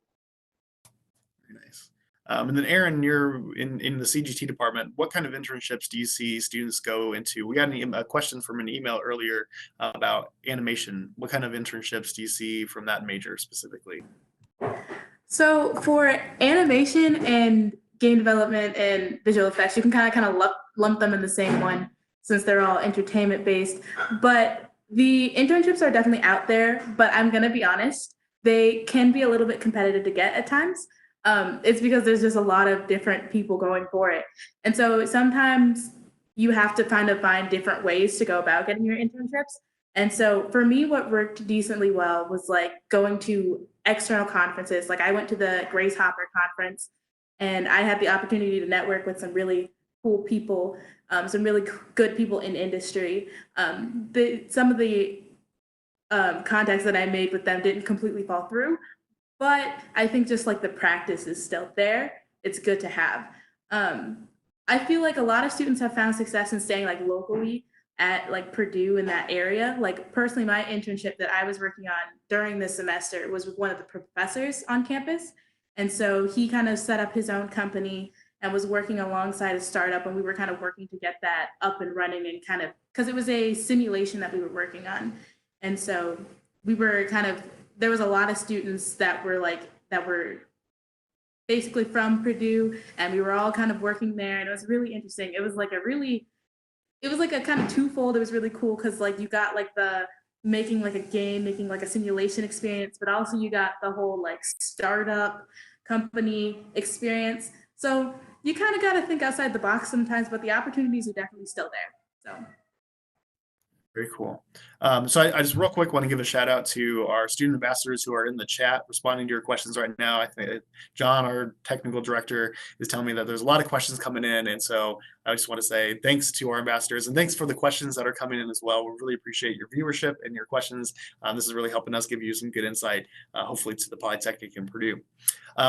And then Erin, you're in the CGT department. What kind of internships do you see students go into? We got a question from an email earlier about animation. What kind of internships do you see from that major specifically? So for animation and game development and visual effects, you can kind of lump them in the same one, since they're all entertainment based. But the internships are definitely out there, but I'm going to be honest, they can be a little bit competitive to get at times. It's because there's just a lot of different people going for it. And so sometimes you have to kind of find different ways to go about getting your internships. And so for me, what worked decently well was going to external conferences. I went to the Grace Hopper conference, and I had the opportunity to network with some really cool people, some really good people in industry. Some of the contacts that I made with them didn't completely fall through, but I think just the practice is still there. It's good to have. I feel like a lot of students have found success in staying locally at Purdue in that area. Personally, my internship that I was working on during this semester was with one of the professors on campus. And so he kind of set up his own company and was working alongside a startup, and we were kind of working to get that up and running, and because it was a simulation that we were working on. And so we were there was a lot of students that were basically from Purdue, and we were all kind of working there, and it was really interesting. It was a kind of twofold. It was really cool because you got the making a game, making a simulation experience, but also you got the whole startup company experience. So you kind of got to think outside the box sometimes, but the opportunities are definitely still there. So. Very cool. So I just real quick want to give a shout out to our student ambassadors who are in the chat responding to your questions right now. I think John, our technical director, is telling me that there's a lot of questions coming in. And so I just want to say thanks to our ambassadors, and thanks for the questions that are coming in as well. We really appreciate your viewership and your questions. This is really helping us give you some good insight, hopefully, to the Polytechnic in Purdue.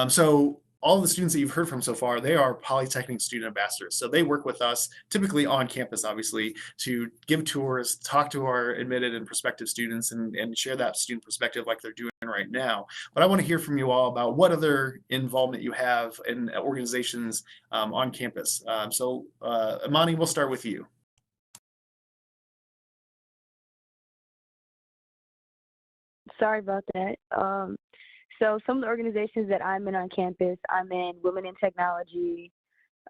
So all the students that you've heard from so far, they are Polytechnic student ambassadors. So they work with us typically on campus, obviously, to give tours, talk to our admitted and prospective students, and share that student perspective like they're doing right now. But I want to hear from you all about what other involvement you have in organizations on campus. So Amani, we'll start with you. Sorry about that. So some of the organizations that I'm in on campus, I'm in Women in Technology.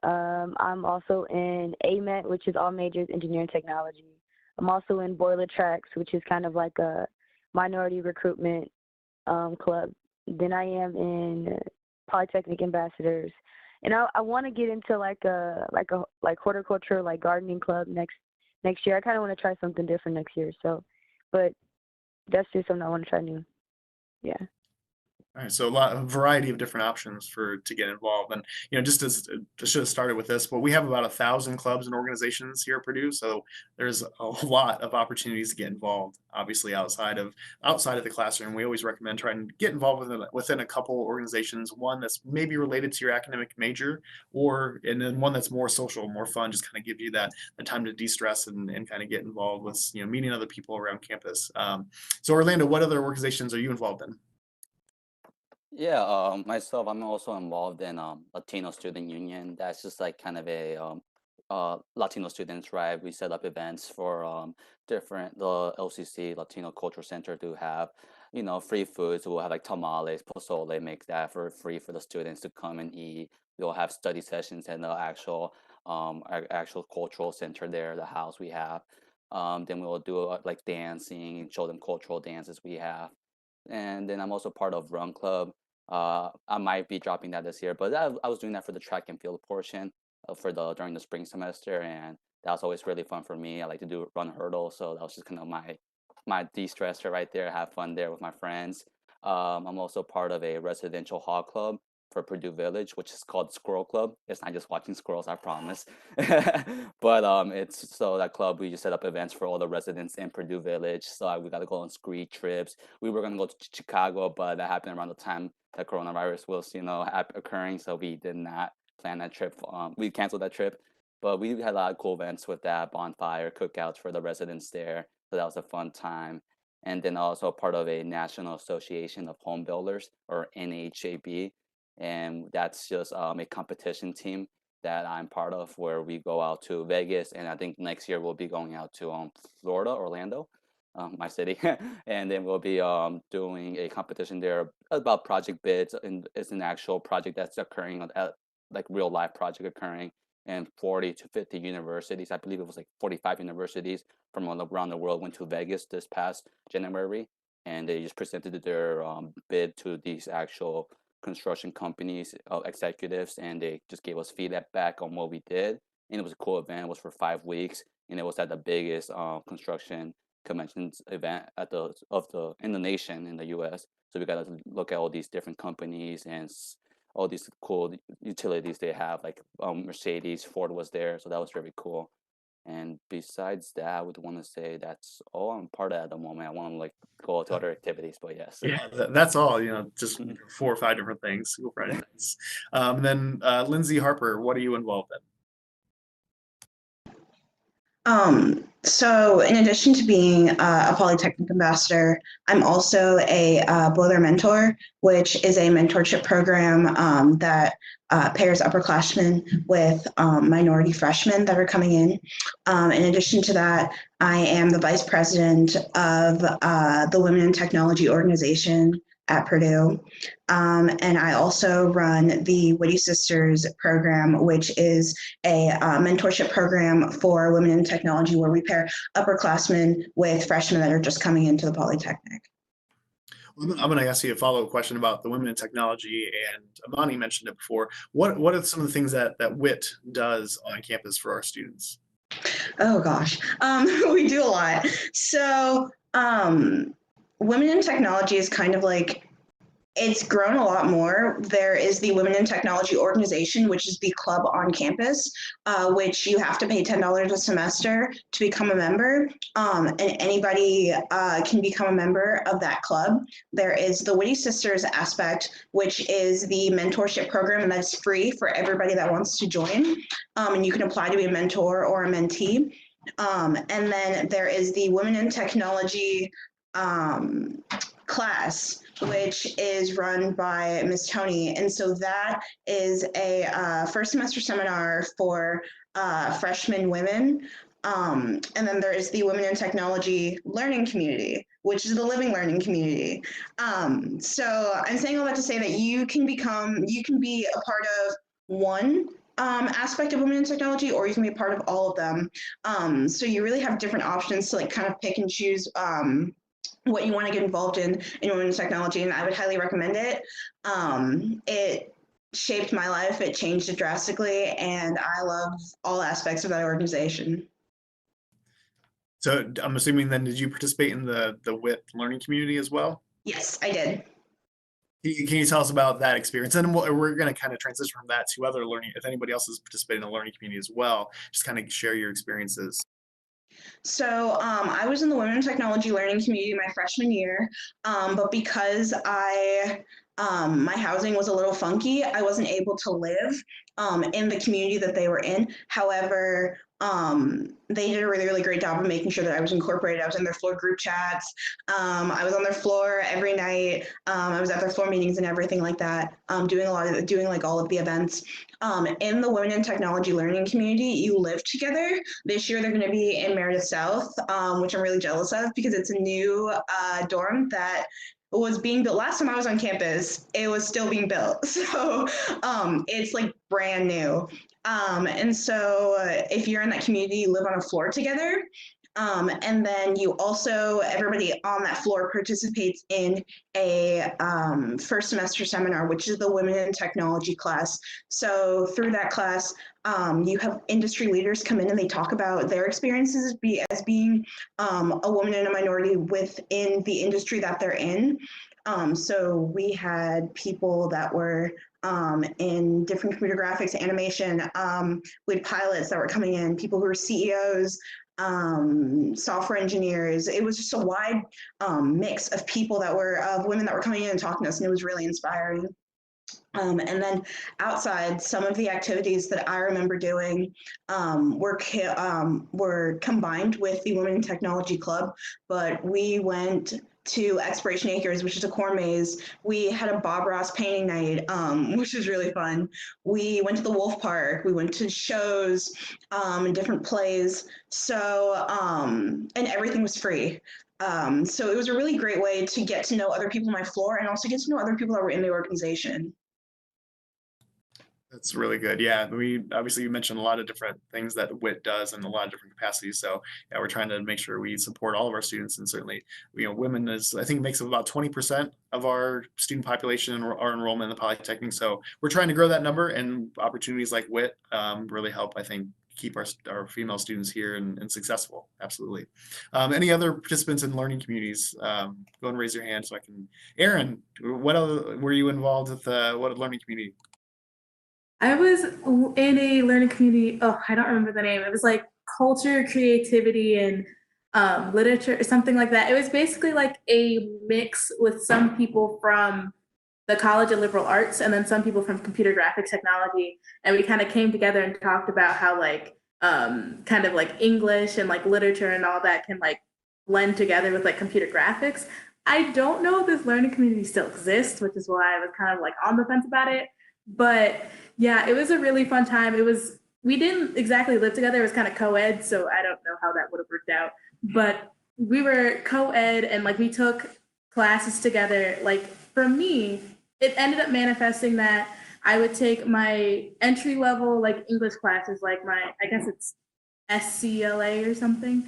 I'm also in AMET, which is All Majors Engineering Technology. I'm also in Boiler Tracks, which is kind of like a minority recruitment club. Then I am in Polytechnic Ambassadors. And I want to get into like horticulture, like gardening club next year. I kind of want to try something different next year. So, but that's just something I want to try new. Yeah. All right, so a variety of different options to get involved, and just as I should have started with this, but we have about 1,000 clubs and organizations here at Purdue, so there's a lot of opportunities to get involved. Obviously, outside of the classroom, we always recommend trying to get involved within a couple organizations, one that's maybe related to your academic major, and then one that's more social, more fun, just kind of give you that time to de-stress and kind of get involved with meeting other people around campus. So Orlando, what other organizations are you involved in? Yeah, myself, I'm also involved in Latino Student Union. That's just like kind of a Latino students, right? We set up events for the LCC, Latino Cultural Center, to have, free foods. We'll have like tamales, pozole, make that for free for the students to come and eat. We'll have study sessions in the actual cultural center there, the house we have. Then we'll do like dancing and show them cultural dances we have. And then I'm also part of Run Club. I might be dropping that this year, but I was doing that for the track and field portion during the spring semester, and that was always really fun for me. I like to run hurdles, so that was just kind of my de-stressor right there. Have fun there with my friends. I'm also part of a residential hall club for Purdue Village, which is called Squirrel Club. It's not just watching squirrels, I promise. But it's so that club, we just set up events for all the residents in Purdue Village. So we got to go on ski trips. We were going to go to Chicago, but that happened around the time that coronavirus was, occurring. So we did not plan that trip. We canceled that trip. But we had a lot of cool events with that, bonfire, cookouts for the residents there. So that was a fun time. And then also part of a National Association of Home Builders, or NHAB. And that's just a competition team that I'm part of, where we go out to Vegas, and I think next year we'll be going out to Florida, Orlando, my city, and then we'll be doing a competition there about project bids, and it's an actual project that's occurring like real life project occurring in 40 to 50 universities. I believe it was like 45 universities from all around the world went to Vegas this past January, and they just presented their bid to these actual construction companies, executives, and they just gave us feedback on what we did. And it was a cool event. It was for 5 weeks, and it was at the biggest construction conventions event in the nation, in the U.S. So we got to look at all these different companies and all these cool utilities they have, like Mercedes, Ford was there, so that was very cool. And besides that, I would want to say that's all I'm part of at the moment. I want to like go to other activities, but yes. Yeah, that's all. Just 4 or 5 different things. Cool, right? Then Lindsay Harper, what are you involved in? So in addition to being a Polytechnic ambassador, I'm also a Boiler Mentor, which is a mentorship program that pairs upperclassmen with minority freshmen that are coming in. In addition to that, I am the vice president of the Women in Technology organization at Purdue. And I also run the Witty Sisters program, which is a mentorship program for women in technology, where we pair upperclassmen with freshmen that are just coming into the Polytechnic. I'm going to ask you a follow-up question about the Women in Technology, and Amani mentioned it before. What are some of the things that WIT does on campus for our students? Oh gosh, we do a lot. So Women in Technology is kind of like it's grown a lot more. There is the Women in Technology organization, which is the club on campus, which you have to pay $10 a semester to become a member, and anybody can become a member of that club. There is the Witty Sisters aspect, which is the mentorship program, and that's free for everybody that wants to join, and you can apply to be a mentor or a mentee. And then there is the Women in Technology class, which is run by Miss Tony. And so that is a first semester seminar for freshman women. And then there is the Women in Technology Learning Community, which is the living learning community. So I'm saying all that to say that you can be a part of one aspect of Women in Technology, or you can be a part of all of them. So you really have different options to like kind of pick and choose what you want to get involved in Women in Technology, and I would highly recommend it. It shaped my life, it changed it drastically, and I love all aspects of that organization. So I'm assuming then, did you participate in the WIT learning community as well? Yes, I did. Can you tell us about that experience? And we're going to kind of transition from that to other learning. If anybody else has participated in the learning community as well, just kind of share your experiences. So I was in the Women in Technology Learning Community my freshman year, but because my housing was a little funky, I wasn't able to live in the community that they were in. However, they did a really, really great job of making sure that I was incorporated. I was in their floor group chats. I was on their floor every night. I was at their floor meetings and everything like that, doing like all of the events. In the Women in Technology Learning Community, you live together. This year they're going to be in Meredith South, which I'm really jealous of because it's a new dorm that was being built. Last time I was on campus, it was still being built. So it's like brand new. And so if you're in that community, you live on a floor together. And then you also, everybody on that floor participates in a first semester seminar, which is the Women in Technology class. So through that class, you have industry leaders come in and they talk about their experiences as being a woman and a minority within the industry that they're in. So we had people that were in different computer graphics, animation. We had pilots that were coming in, people who were CEOs, software engineers. It was just a wide mix of people of women that were coming in and talking to us, and it was really inspiring. And then outside, some of the activities that I remember doing were combined with the Women in Technology Club, but we went to Exploration Acres, which is a corn maze. We had a Bob Ross painting night, which was really fun. We went to the Wolf Park. We went to shows and different plays. So, and everything was free. So it was a really great way to get to know other people on my floor and also get to know other people that were in the organization. That's really good. Yeah, you mentioned a lot of different things that WIT does in a lot of different capacities. So yeah, we're trying to make sure we support all of our students, and certainly, women I think makes up about 20% of our student population and our enrollment in the Polytechnic. So we're trying to grow that number, and opportunities like WIT really help, I think, keep our female students here and successful. Absolutely. Any other participants in learning communities? Go and raise your hand so I can. Erin, were you involved with what learning community? I was in a learning community. Oh, I don't remember the name. It was like culture, creativity, and literature or something like that. It was basically like a mix with some people from the College of Liberal Arts and then some people from computer graphics technology. And we kind of came together and talked about how like kind of like English and like literature and all that can like blend together with like computer graphics. I don't know if this learning community still exists, which is why I was kind of like on the fence about it. But yeah, it was a really fun time. We didn't exactly live together. It was kind of co-ed, so I don't know how that would have worked out. But we were co-ed and like we took classes together. Like for me, it ended up manifesting that I would take my entry level like English classes, like I guess it's SCLA or something.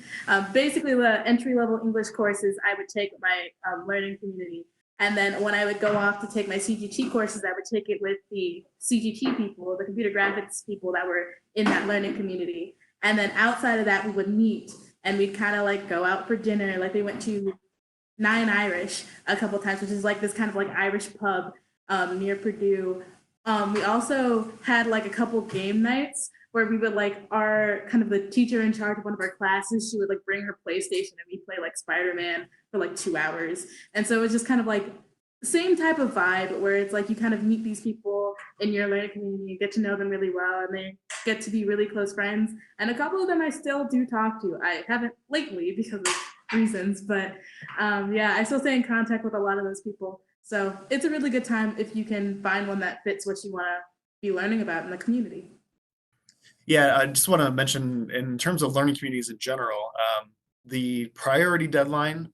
Basically the entry level English courses I would take my learning community. And then when I would go off to take my CGT courses, I would take it with the CGT people, the computer graphics people that were in that learning community. And then outside of that, we would meet and we'd kind of like go out for dinner. Like we went to Nine Irish a couple times, which is like this kind of like Irish pub near Purdue. We also had like a couple game nights where we would like our kind of the teacher in charge of one of our classes, she would like bring her PlayStation and we play like Spider-Man for like 2 hours. And so it was just kind of like same type of vibe where it's like you kind of meet these people in your learning community, you get to know them really well, and they get to be really close friends. And a couple of them I still do talk to. I haven't lately because of reasons, but yeah, I still stay in contact with a lot of those people. So it's a really good time if you can find one that fits what you want to be learning about in the community. Yeah, I just want to mention in terms of learning communities in general, the priority deadline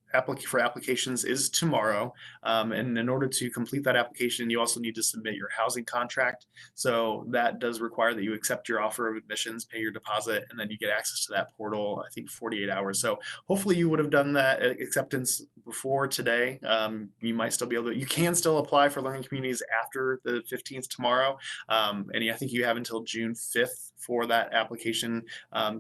for applications is tomorrow. And in order to complete that application, you also need to submit your housing contract. So that does require that you accept your offer of admissions, pay your deposit, and then you get access to that portal, I think 48 hours. So hopefully you would have done that acceptance before today. You might still be able to, you can still apply for learning communities after the 15th tomorrow. And I think you have until June 5th for that application.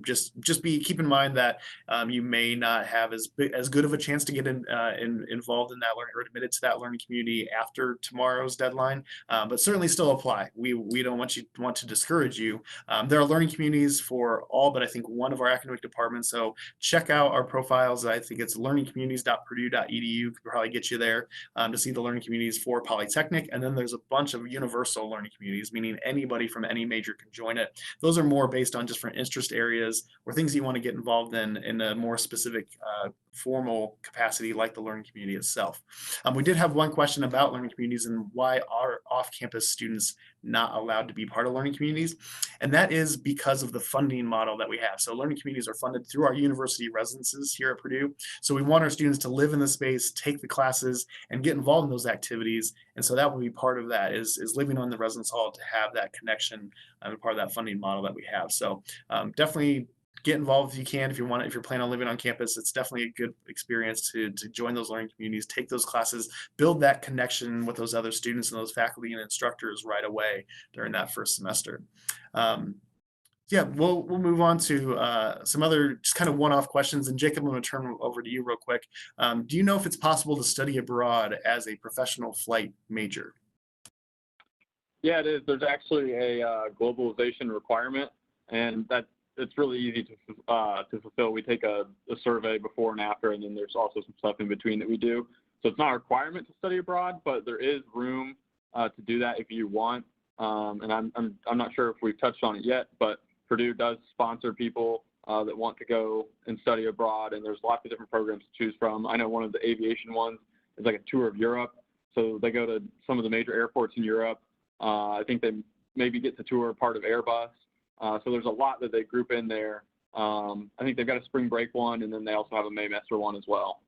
Just keep in mind that you may not have as good of a chance to get involved in that learning or admitted to that learning community after tomorrow's deadline, but certainly still apply. We don't want to discourage you. There are learning communities for all but I think one of our academic departments, so check out our profiles. I think it's learningcommunities.purdue.edu could probably get you there to see the learning communities for Polytechnic, and then there's a bunch of universal learning communities, meaning anybody from any major can join it. Those are more based on different interest areas or things you want to get involved in a more specific formal capacity like the learning community itself. We did have one question about learning communities and why are off-campus students not allowed to be part of learning communities, and that is because of the funding model that we have. So learning communities are funded through our university residences here at Purdue. So we want our students to live in the space, take the classes, and get involved in those activities. And so that will be part of that is living on the residence hall to have that connection and part of that funding model that we have. So definitely get involved if you can, if you're planning on living on campus. It's definitely a good experience to join those learning communities, take those classes, build that connection with those other students and those faculty and instructors right away during that first semester. Yeah, we'll move on to some other just kind of one-off questions. And Jacob, I'm going to turn over to you real quick. Do you know if it's possible to study abroad as a professional flight major? Yeah, it is. There's actually a globalization requirement, and it's really easy to fulfill. We take a survey before and after, and then there's also some stuff in between that we do. So it's not a requirement to study abroad, but there is room to do that if you want. And I'm not sure if we've touched on it yet, but Purdue does sponsor people that want to go and study abroad, and there's lots of different programs to choose from. I know one of the aviation ones is like a tour of Europe. So they go to some of the major airports in Europe. I think they maybe get to tour part of Airbus. So there's a lot that they group in there. I think they've got a spring break one, and then they also have a Maymester one as well.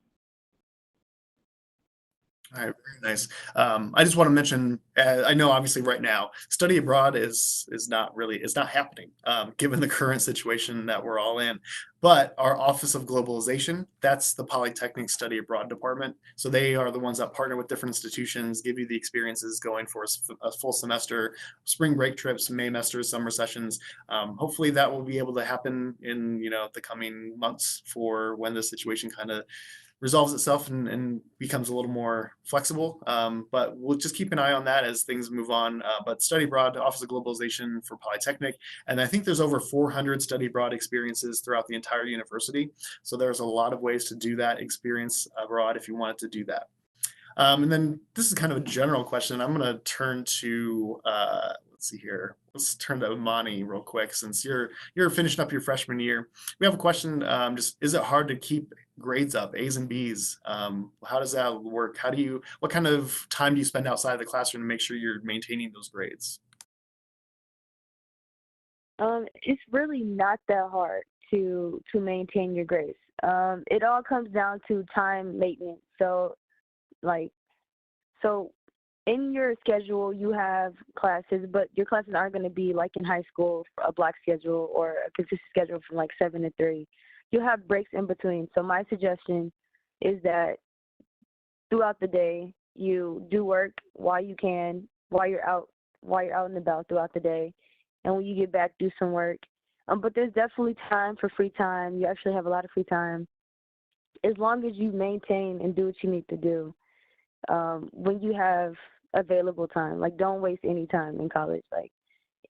All right, very nice. I just want to mention, I know obviously right now, study abroad is not happening, given the current situation that we're all in. But our Office of Globalization, that's the Polytechnic Study Abroad Department. So they are the ones that partner with different institutions, give you the experiences going for a full semester, spring break trips, Maymesters, summer sessions. Hopefully that will be able to happen in the coming months for when the situation kind of resolves itself and becomes a little more flexible. But we'll just keep an eye on that as things move on. But study abroad, Office of Globalization for Polytechnic. And I think there's over 400 study abroad experiences throughout the entire university. So there's a lot of ways to do that experience abroad if you wanted to do that. And then this is kind of a general question. I'm going to turn to, let's see here. Let's turn to Emani real quick, since you're finishing up your freshman year. We have a question. Just is it hard to keep grades up, A's and B's? How does that work? What kind of time do you spend outside of the classroom to make sure you're maintaining those grades? It's really not that hard to maintain your grades. It all comes down to time maintenance. So in your schedule, you have classes, but your classes aren't going to be like in high school, a block schedule or a consistent schedule from like 7 to 3. You'll have breaks in between. So my suggestion is that throughout the day, you do work while you can, while you're out and about throughout the day. And when you get back, do some work. But there's definitely time for free time. You actually have a lot of free time. as long as you maintain and do what you need to do, when you have available time, like don't waste any time in college. Like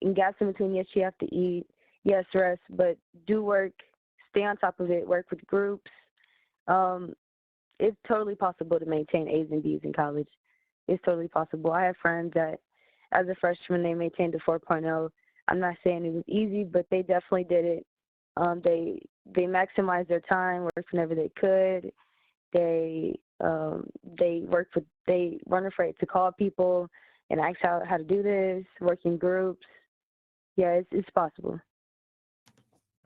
in gaps in between, yes, you have to eat, yes, rest, but do work, stay on top of it, work with groups. It's totally possible to maintain A's and B's in college. It's totally possible. I have friends that, as a freshman, they maintained a 4.0. I'm not saying it was easy, but they definitely did it. They maximized their time, worked whenever they could. They weren't afraid to call people and ask how to do this, work in groups. Yeah, it's possible.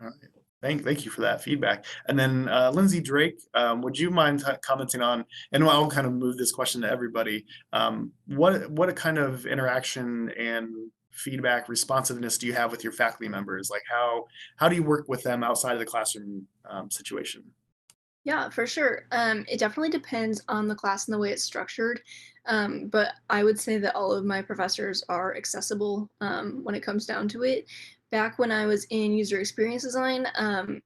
All right. Thank you for that feedback. And then Lindsay Drake, would you mind commenting on, and I'll kind of move this question to everybody, what a kind of interaction and feedback responsiveness do you have with your faculty members? Like how do you work with them outside of the classroom situation? Yeah, for sure. It definitely depends on the class and the way it's structured. But I would say that all of my professors are accessible when it comes down to it. Back when I was in user experience design,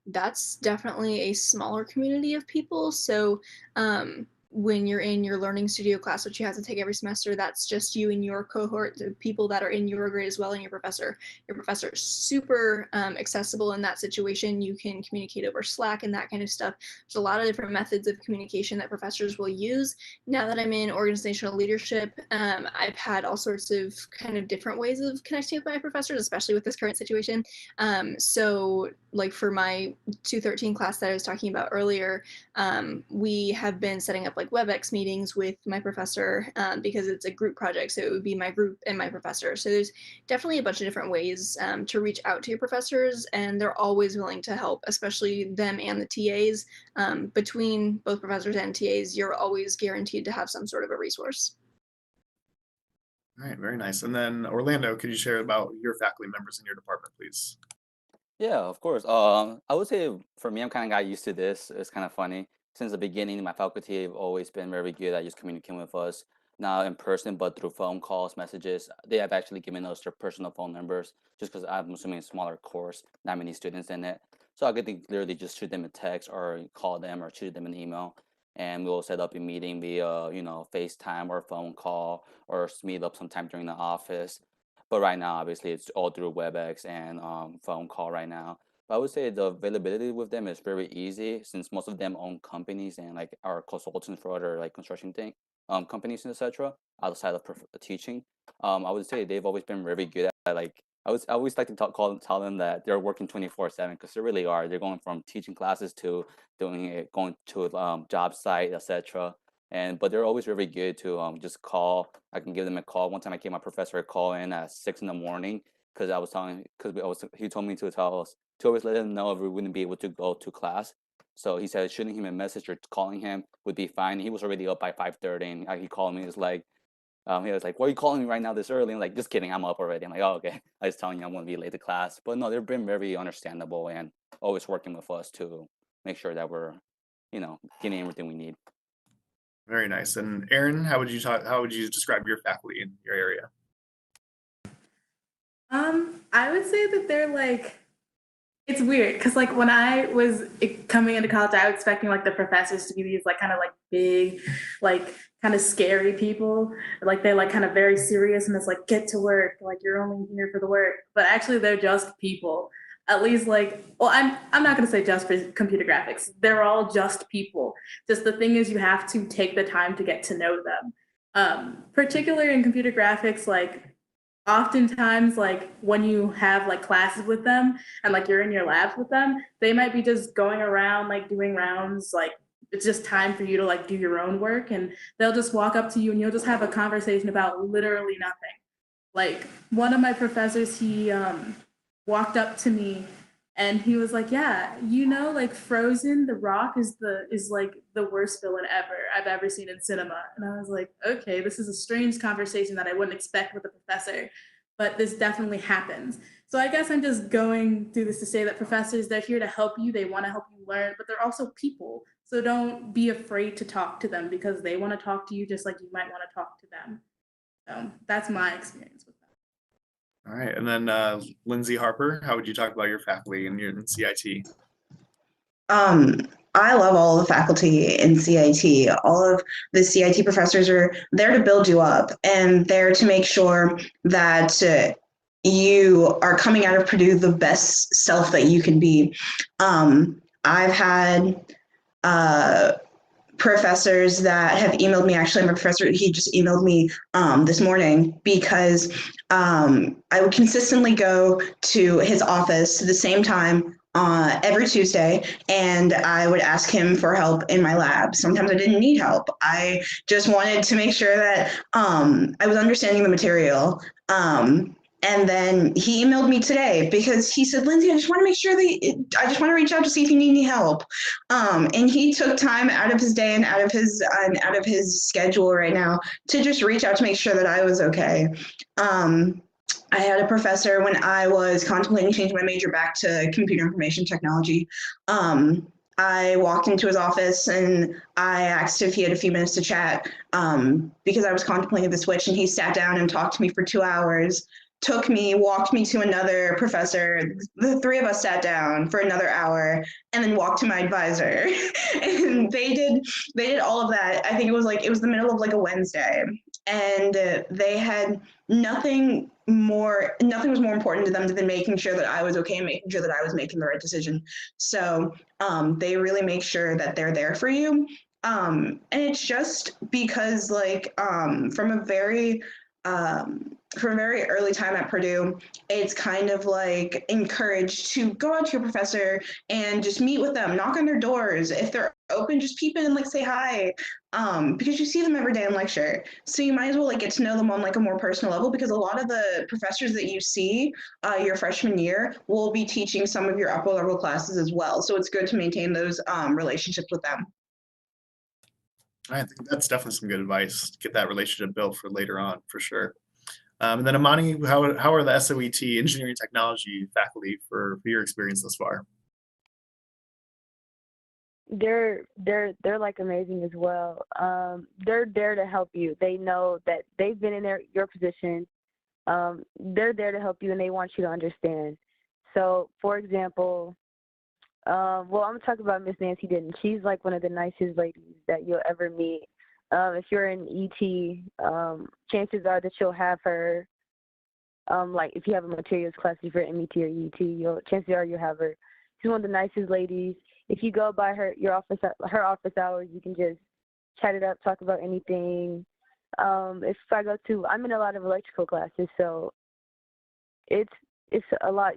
that's definitely a smaller community of people. So when you're in your learning studio class, which you have to take every semester, that's just you and your cohort, the people that are in your grade as well, and your professor. Your professor is super accessible in that situation. You can communicate over Slack and that kind of stuff. There's a lot of different methods of communication that professors will use. Now that I'm in organizational leadership, I've had all sorts of kind of different ways of connecting with my professors, especially with this current situation. So like for my 213 class that I was talking about earlier, we have been setting up like WebEx meetings with my professor because it's a group project. So it would be my group and my professor. So there's definitely a bunch of different ways to reach out to your professors, and they're always willing to help, especially them and the TAs. Between both professors and TAs, you're always guaranteed to have some sort of a resource. All right, very nice. And then Orlando, could you share about your faculty members in your department, please? Yeah, of course. I would say for me, I'm kind of got used to this. It's kind of funny. Since the beginning, my faculty have always been very good at just communicating with us, not in person, but through phone calls, messages. They have actually given us their personal phone numbers, just because I'm assuming a smaller course, not many students in it. So I could literally just shoot them a text or call them or shoot them an email, and we'll set up a meeting via, FaceTime or phone call or meet up sometime during the office. But right now, obviously, it's all through WebEx and phone call right now. But I would say the availability with them is very easy since most of them own companies and like are consultants for other like construction companies and etc. outside of teaching. I would say they've always been very good at like I always like to tell them that they're working 24/7 because they really are. They're going from teaching classes to going to a job site, etc. But they're always very good to just call. I can give them a call. One time I gave my professor a call in at 6 in the morning because he told me to always let him know if we wouldn't be able to go to class. So he said shooting him a message or calling him would be fine. He was already up by 5:30, and he called me. He was like, "Why are you calling me right now this early?" I'm like, "Just kidding, I'm up already." I'm like, "Oh, okay." I was telling you I'm going to be late to class. But no, they've been very understandable and always working with us to make sure that we're, getting everything we need. Very nice. And Erin, how would you describe your faculty in your area? I would say that they're like, it's weird because like when I was coming into college, I was expecting like the professors to be these like kind of like big, like kind of scary people. Like they're like kind of very serious and it's like get to work, like you're only here for the work. But actually they're just people. At least like, well, I'm not gonna say just for computer graphics. They're all just people. Just the thing is you have to take the time to get to know them. Particularly in computer graphics, like oftentimes like when you have like classes with them and like you're in your labs with them, they might be just going around like doing rounds, like it's just time for you to like do your own work and they'll just walk up to you and you'll just have a conversation about literally nothing. Like one of my professors, he walked up to me and he was like, yeah, like Frozen, the Rock is like the worst villain I've ever seen in cinema. And I was like, okay, this is a strange conversation that I wouldn't expect with a professor, but this definitely happens. So I guess I'm just going through this to say that professors, they're here to help you. They want to help you learn, but they're also people. So don't be afraid to talk to them because they want to talk to you just like you might want to talk to them. So that's my experience with that. All right. And then Lindsay Harper, how would you talk about your faculty and your CIT? I love all the faculty in CIT. All of the CIT professors are there to build you up and there to make sure that you are coming out of Purdue the best self that you can be. I've had professors that have emailed me. Actually, my professor, he just emailed me this morning because I would consistently go to his office at the same time every Tuesday, and I would ask him for help in my lab. Sometimes I didn't need help. I just wanted to make sure that I was understanding the material. And then he emailed me today because he said, Lindsay, I just want to make sure I just want to reach out to see if you need any help. And he took time out of his day and out of his schedule right now to just reach out to make sure that I was okay. I had a professor when I was contemplating changing my major back to computer information technology. I walked into his office and I asked if he had a few minutes to chat because I was contemplating the switch, and he sat down and talked to me for 2 hours. Walked me to another professor. The three of us sat down for another hour and then walked to my advisor. And they did all of that. I think it was the middle of like a Wednesday. And they had nothing was more important to them than making sure that I was okay and making sure that I was making the right decision. So they really make sure that they're there for you. And it's just because from a very early time at Purdue, it's kind of like encouraged to go out to your professor and just meet with them, knock on their doors. If they're open, just peep in and say hi, because you see them every day in lecture. So you might as well get to know them on a more personal level, because a lot of the professors that you see your freshman year will be teaching some of your upper level classes as well. So it's good to maintain those relationships with them. I think that's definitely some good advice. Get that relationship built for later on, for sure. And then Amani, how are the SOET engineering technology faculty for your experience thus far? They're amazing as well. They're there to help you. They know that they've been in your position. They're there to help you, and they want you to understand. So, for example, I'm gonna talk about Miss Nancy Denton. She's one of the nicest ladies that you'll ever meet. If you're in ET, chances are that you'll have her. If you have a materials class, if you're in MET or ET, chances are you'll have her. She's one of the nicest ladies. If you go by her office hours, you can just chat it up, talk about anything. If I go to, I'm in a lot of electrical classes, so it's a lot.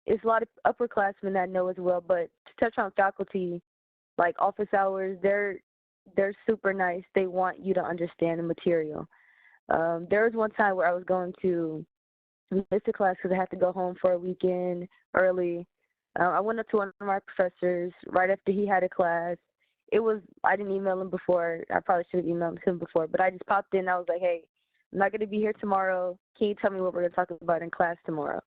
It's a lot of upperclassmen that know as well. But to touch on faculty, office hours, they're super nice. They want you to understand the material. There was one time where I was going to miss a class because I had to go home for a weekend early. I went up to one of my professors right after he had a class. I didn't email him before. I probably should have emailed him before, but I just popped in. I was like, hey, I'm not going to be here tomorrow. Can you tell me what we're going to talk about in class tomorrow?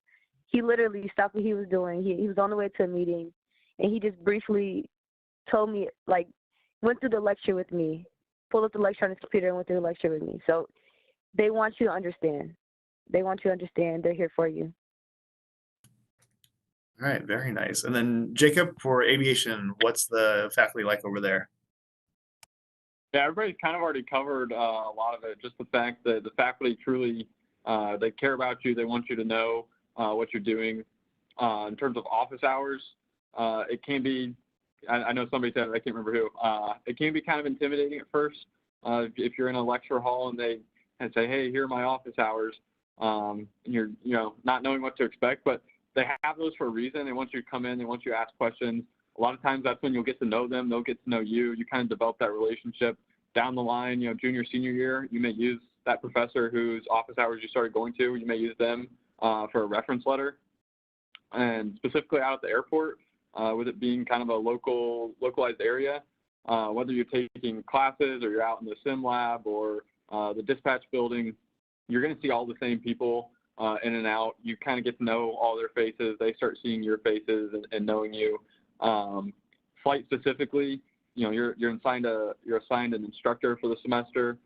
He literally stopped what he was doing. He was on the way to a meeting, and he just briefly told me, went through the lecture with me, pulled up the lecture on his computer and went through the lecture with me. So they want you to understand. They want you to understand. They're here for you. All right, very nice. And then Jacob, for aviation, what's the faculty like over there? Yeah, everybody's kind of already covered a lot of it. Just the fact that the faculty truly, they care about you. They want you to know what you're doing. In terms of office hours, it can be, I know somebody said, I can't remember who, it can be kind of intimidating at first. If you're in a lecture hall and they say, hey, here are my office hours, and you're not knowing what to expect, but they have those for a reason. They want you to come in, they want you to ask questions. A lot of times that's when you'll get to know them, they'll get to know you. You kind of develop that relationship down the line, junior, senior year. You may use that professor whose office hours you started going to, you may use them for a reference letter. And specifically out at the airport, with it being kind of a localized area, whether you're taking classes or you're out in the sim lab or the dispatch building, you're going to see all the same people in and out. You kind of get to know all their faces. They start seeing your faces and knowing you. Flight specifically, you're assigned an instructor for the semester.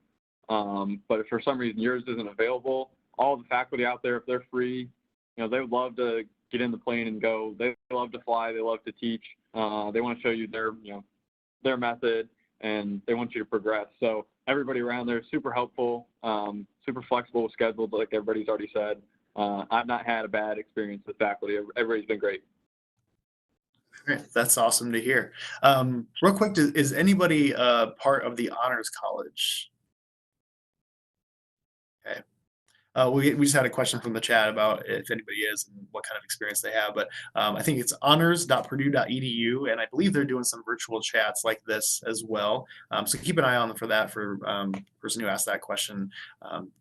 But if for some reason yours isn't available, all the faculty out there, if they're free, they would love to get in the plane and go. They love to fly. They love to teach. They want to show you their method, and they want you to progress. So everybody around there is super helpful, super flexible with schedules, like everybody's already said. I've not had a bad experience with faculty. Everybody's been great. Great. That's awesome to hear. Real quick, is anybody part of the Honors College? Okay. We just had a question from the chat about if anybody is and what kind of experience they have, but I think it's honors.purdue.edu, and I believe they're doing some virtual chats like this as well. So keep an eye on for that for person who asked that question.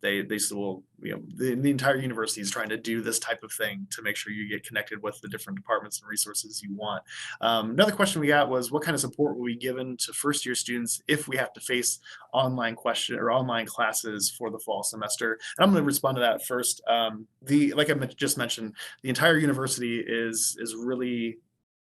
They still, the entire university is trying to do this type of thing to make sure you get connected with the different departments and resources you want. Another question we got was, what kind of support will be given to first-year students if we have to face online classes for the fall semester? And I'm going to respond to that first. Like I just mentioned, the entire university is really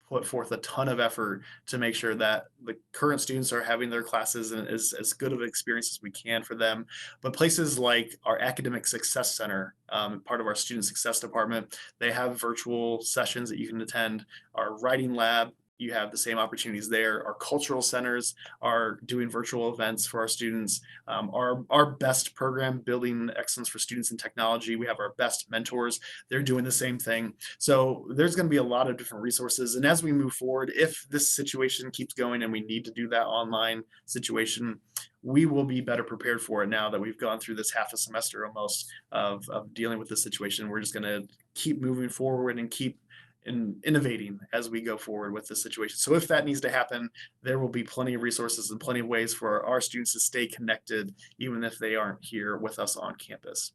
put forth a ton of effort to make sure that the current students are having their classes and as good of an experience as we can for them. But places like our Academic Success Center, part of our Student Success Department, they have virtual sessions that you can attend. Our Writing Lab, you have the same opportunities there. Our cultural centers are doing virtual events for our students. Our BEST program, Building Excellence for Students in Technology, we have our BEST mentors. They're doing the same thing. So there's going to be a lot of different resources. And as we move forward, if this situation keeps going and we need to do that online situation, we will be better prepared for it now that we've gone through this half a semester almost of dealing with this situation. We're just going to keep moving forward and keep innovating as we go forward with this situation. So if that needs to happen, there will be plenty of resources and plenty of ways for our students to stay connected, even if they aren't here with us on campus.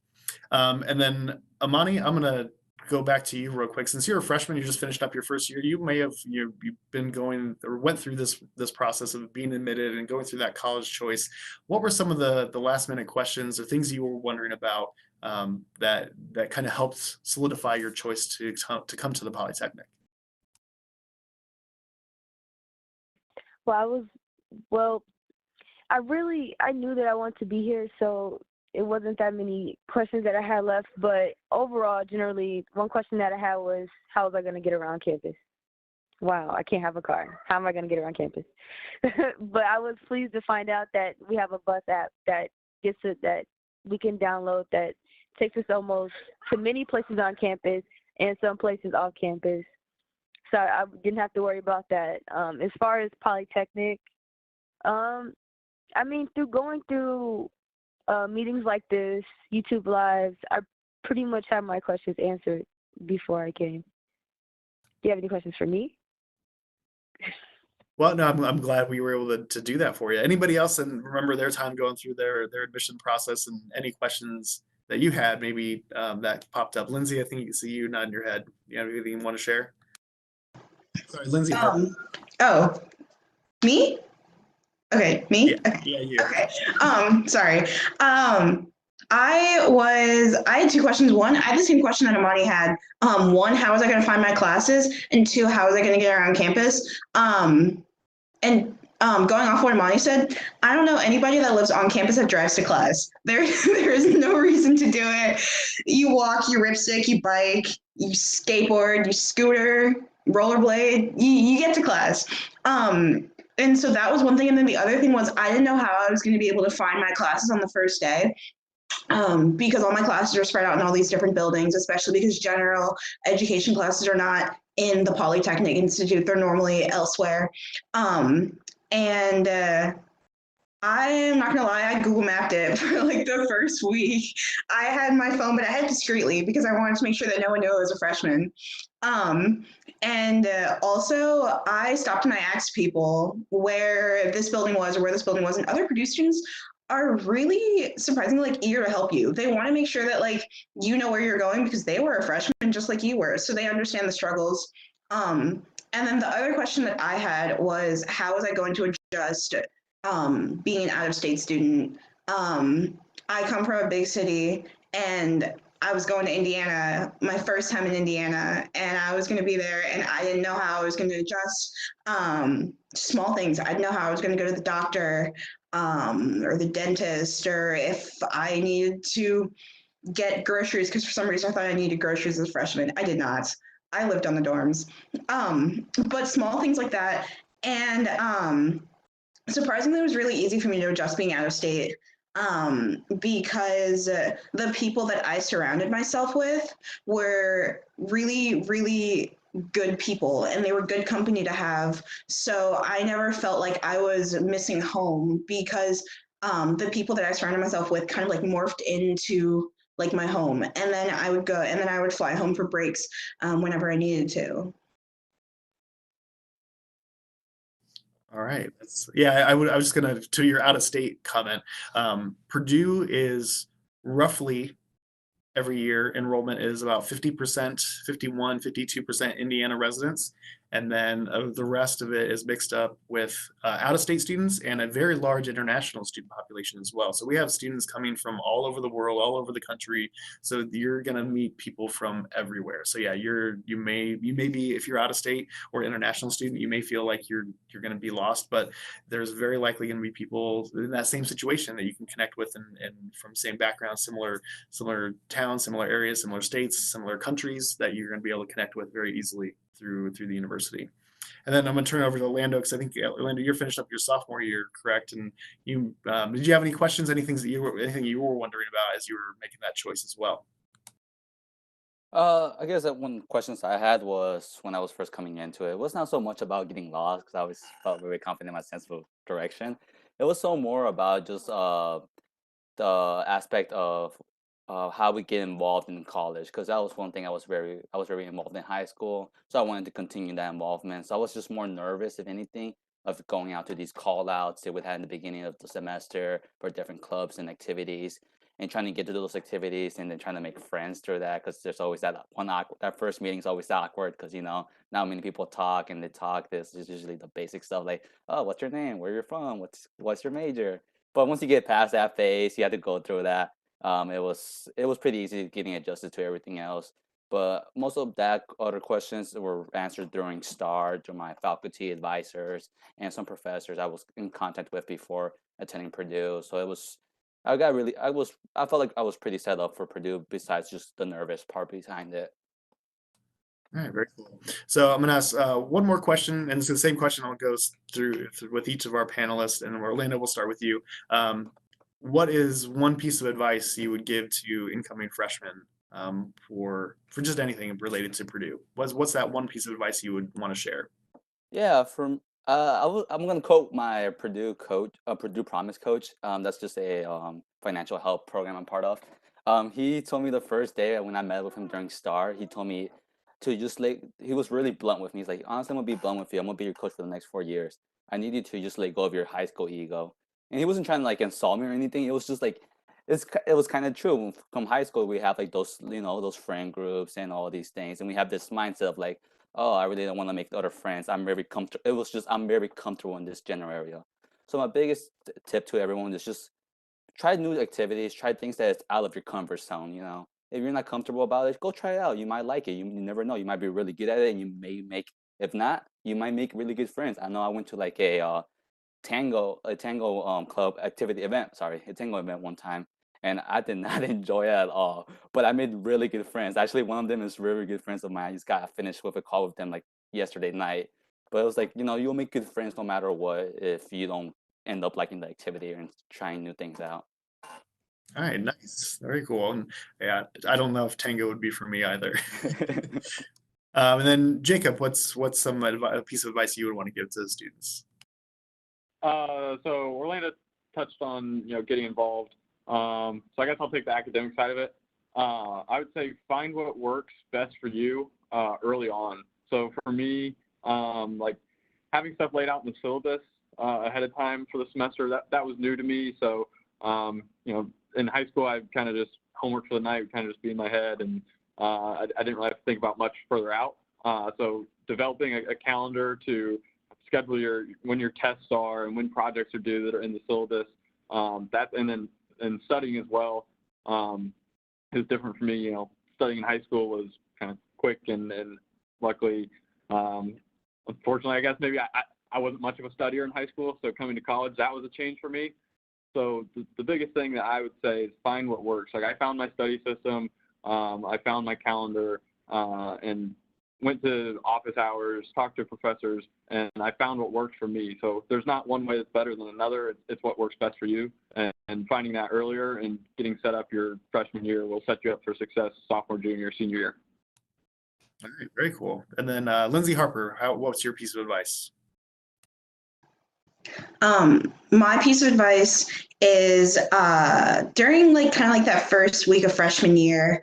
And then Amani, I'm going to go back to you real quick. Since you're a freshman, you just finished up your first year, you may have you've been going or went through this process of being admitted and going through that college choice. What were some of the last minute questions or things you were wondering about that kind of helped solidify your choice to come to the Polytechnic? I knew that I wanted to be here, so it wasn't that many questions that I had left. But overall, generally, one question that I had was, how was I going to get around campus? Wow, I can't have a car. How am I going to get around campus? But I was pleased to find out that we have a bus app that we can download that takes us almost to many places on campus and some places off campus. So I didn't have to worry about that. As far as Polytechnic, through going through meetings like this, YouTube Lives, I pretty much had my questions answered before I came. Do you have any questions for me? Well, no, I'm glad we were able to do that for you. Anybody else and remember their time going through their admission process and any questions that you had maybe that popped up? Lindsay, I think you can see you nodding your head. You have anything you want to share? Sorry, Lindsay Harper. Oh, me? Okay, me? Yeah, okay. Yeah, you. Okay. Sorry. I had two questions. One, I had the same question that Amani had. One, how was I going to find my classes? And two, how was I going to get around campus? Going off what Amani said, I don't know anybody that lives on campus that drives to class. There is no reason to do it. You walk, you ripstick, you bike, you skateboard, you scooter, rollerblade, you get to class. And so that was one thing. And then the other thing was I didn't know how I was going to be able to find my classes on the first day. Because all my classes are spread out in all these different buildings, especially because general education classes are not in the Polytechnic Institute. They're normally elsewhere. I'm not gonna lie, I Google mapped it for like the first week. I had my phone, but I had it discreetly because I wanted to make sure that no one knew I was a freshman. Also, I stopped and I asked people where this building was or where this building was, and other Purdue students are really surprisingly eager to help you. They want to make sure that you know where you're going because they were a freshman just like you were, so they understand the struggles. And then the other question that I had was, how was I going to adjust being an out-of-state student? I come from a big city, and I was going to Indiana, my first time in Indiana, and I was going to be there, and I didn't know how I was going to adjust small things. I didn't know how I was going to go to the doctor or the dentist, or if I needed to get groceries, because for some reason I thought I needed groceries as a freshman. I did not. I lived on the dorms. But small things like that. And surprisingly, it was really easy for me to adjust being out of state, because the people that I surrounded myself with were really, really good people, and they were good company to have. So I never felt like I was missing home, because the people that I surrounded myself with kind of like morphed into like my home. And then I would fly home for breaks whenever I needed to. All right. I was just gonna, to your out of state comment. Purdue is roughly every year enrollment is about 50%, 51, 52% Indiana residents. And then the rest of it is mixed up with out-of-state students and a very large international student population as well. So we have students coming from all over the world, all over the country. So you're going to meet people from everywhere. So yeah, you may be, if you're out of state or international student, you may feel like you're going to be lost, but there's very likely going to be people in that same situation that you can connect with, and from same background, similar towns, similar areas, similar states, similar countries, that you're going to be able to connect with very easily through the university. And then I'm going to turn it over to Orlando, because I think Orlando, you're finished up your sophomore year, correct? And you did you have any questions, anything you were wondering about as you were making that choice as well? I guess that one questions I had was when I was first coming into it. It was not so much about getting lost, because I always felt very confident in my sense of direction. It was so more about just the aspect of how we get involved in college, because that was one thing I was very involved in high school, so I wanted to continue that involvement. So I was just more nervous, if anything, of going out to these call outs that we had in the beginning of the semester for different clubs and activities, and trying to get to those activities and then trying to make friends through that, because there's always that that first meeting is always awkward, because not many people talk, and they talk, this is usually the basic stuff like, oh, what's your name, where you're from, what's your major. But once you get past that phase, you have to go through that. It was pretty easy getting adjusted to everything else. But most of that other questions were answered during STAR, through my faculty advisors and some professors I was in contact with before attending Purdue. So I felt like I was pretty set up for Purdue, besides just the nervous part behind it. All right, very cool. So I'm going to ask one more question, and it's the same question that goes through with each of our panelists. And Orlando, we'll start with you. What is one piece of advice you would give to incoming freshmen for just anything related to Purdue? What's that one piece of advice you would want to share? Yeah, I'm gonna quote my Purdue coach, Purdue Promise coach. That's just a financial help program I'm part of. He told me the first day when I met with him during STAR, he told me to just he was really blunt with me. He's like, honestly, I'm gonna be blunt with you. I'm gonna be your coach for the next 4 years. I need you to just let go of your high school ego. And he wasn't trying to like insult me or anything. It was just like, it was kind of true. From high school, we have like those, those friend groups and all these things, and we have this mindset of like, oh, I really don't want to make other friends. I'm very comfortable. It was just, I'm very comfortable in this general area. So my biggest tip to everyone is just try new activities, try things that is out of your comfort zone. If you're not comfortable about it, go try it out. You might like it. You never know. You might be really good at it, and you may make. If not, you might make really good friends. I know I went to like a tango club activity event. Sorry, a tango event one time, and I did not enjoy it at all. But I made really good friends. Actually, one of them is really good friends of mine. I just got finished with a call with them like yesterday night. But it was like, you'll make good friends no matter what if you don't end up liking the activity and trying new things out. All right, nice, very cool. And yeah, I don't know if tango would be for me either. And then Jacob, what's some piece of advice you would want to give to the students? So Orlando touched on getting involved. So I guess I'll take the academic side of it. I would say find what works best for you early on. So for me, like having stuff laid out in the syllabus ahead of time for the semester, that was new to me. So in high school, I kind of just homework for the night would kind of just be in my head, and I didn't really have to think about much further out. So developing a calendar to schedule when your tests are and when projects are due that are in the syllabus, and studying as well is different for me. Studying in high school was kind of quick, and luckily, unfortunately, I guess maybe I wasn't much of a studier in high school, so coming to college, that was a change for me. So the biggest thing that I would say is find what works. Like I found my study system, I found my calendar, and went to office hours, talked to professors, and I found what works for me. So there's not one way that's better than another. It's what works best for you. And finding that earlier and getting set up your freshman year will set you up for success sophomore, junior, senior year. All right, very cool. And then Lindsay Harper, what's your piece of advice? My piece of advice is during that first week of freshman year,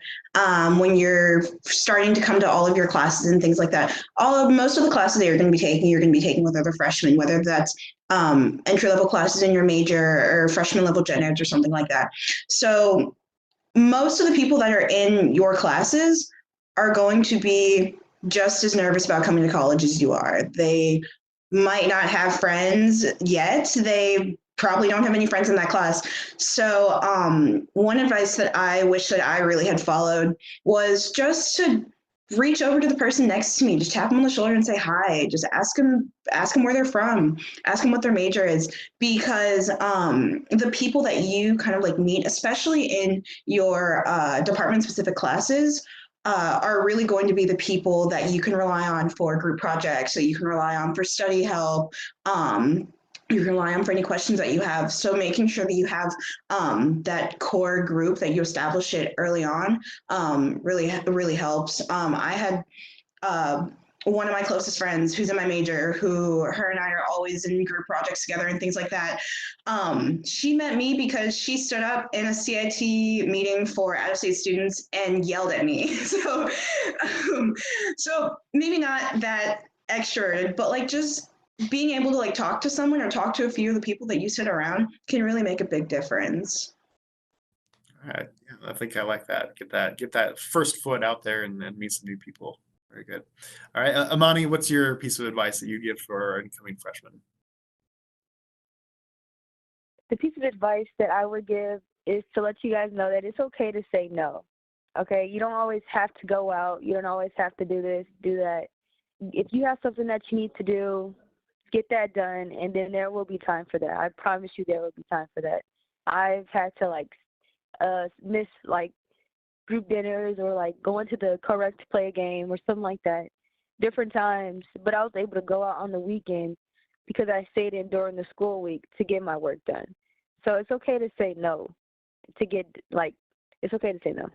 when you're starting to come to all of your classes and things like that, most of the classes that you're going to be taking with other freshmen, whether that's entry-level classes in your major or freshman level gen eds or something like that. So most of the people that are in your classes are going to be just as nervous about coming to college as you are. They might not have friends yet. They probably don't have any friends in that class. So one advice that I wish that I really had followed was just to reach over to the person next to me, just tap them on the shoulder and say hi. Just ask them where they're from, ask them what their major is, because the people that you kind of meet, especially in your department specific classes, are really going to be the people that you can rely on for group projects, that you can rely on for study help, you can rely on for any questions that you have. So making sure that you have that core group, that you establish it early on, really helps. I had one of my closest friends who's in my major, her and I are always in group projects together and things like that. She met me because she stood up in a CIT meeting for out-of-state students and yelled at me. So maybe not that extroverted, but just being able to talk to someone or talk to a few of the people that you sit around can really make a big difference. All right, yeah, I think I like that. Get that first foot out there and meet some new people. Very good. All right, Amani, what's your piece of advice that you give for incoming freshmen? The piece of advice that I would give is to let you guys know that it's okay to say no. Okay, you don't always have to go out. You don't always have to do this, do that. If you have something that you need to do, get that done, and then there will be time for that. I promise you there will be time for that. I've had to miss group dinners or going to the correct to play a game or something like that different times, but I was able to go out on the weekend because I stayed in during the school week to get my work done. So it's okay to say no, it's okay to say no.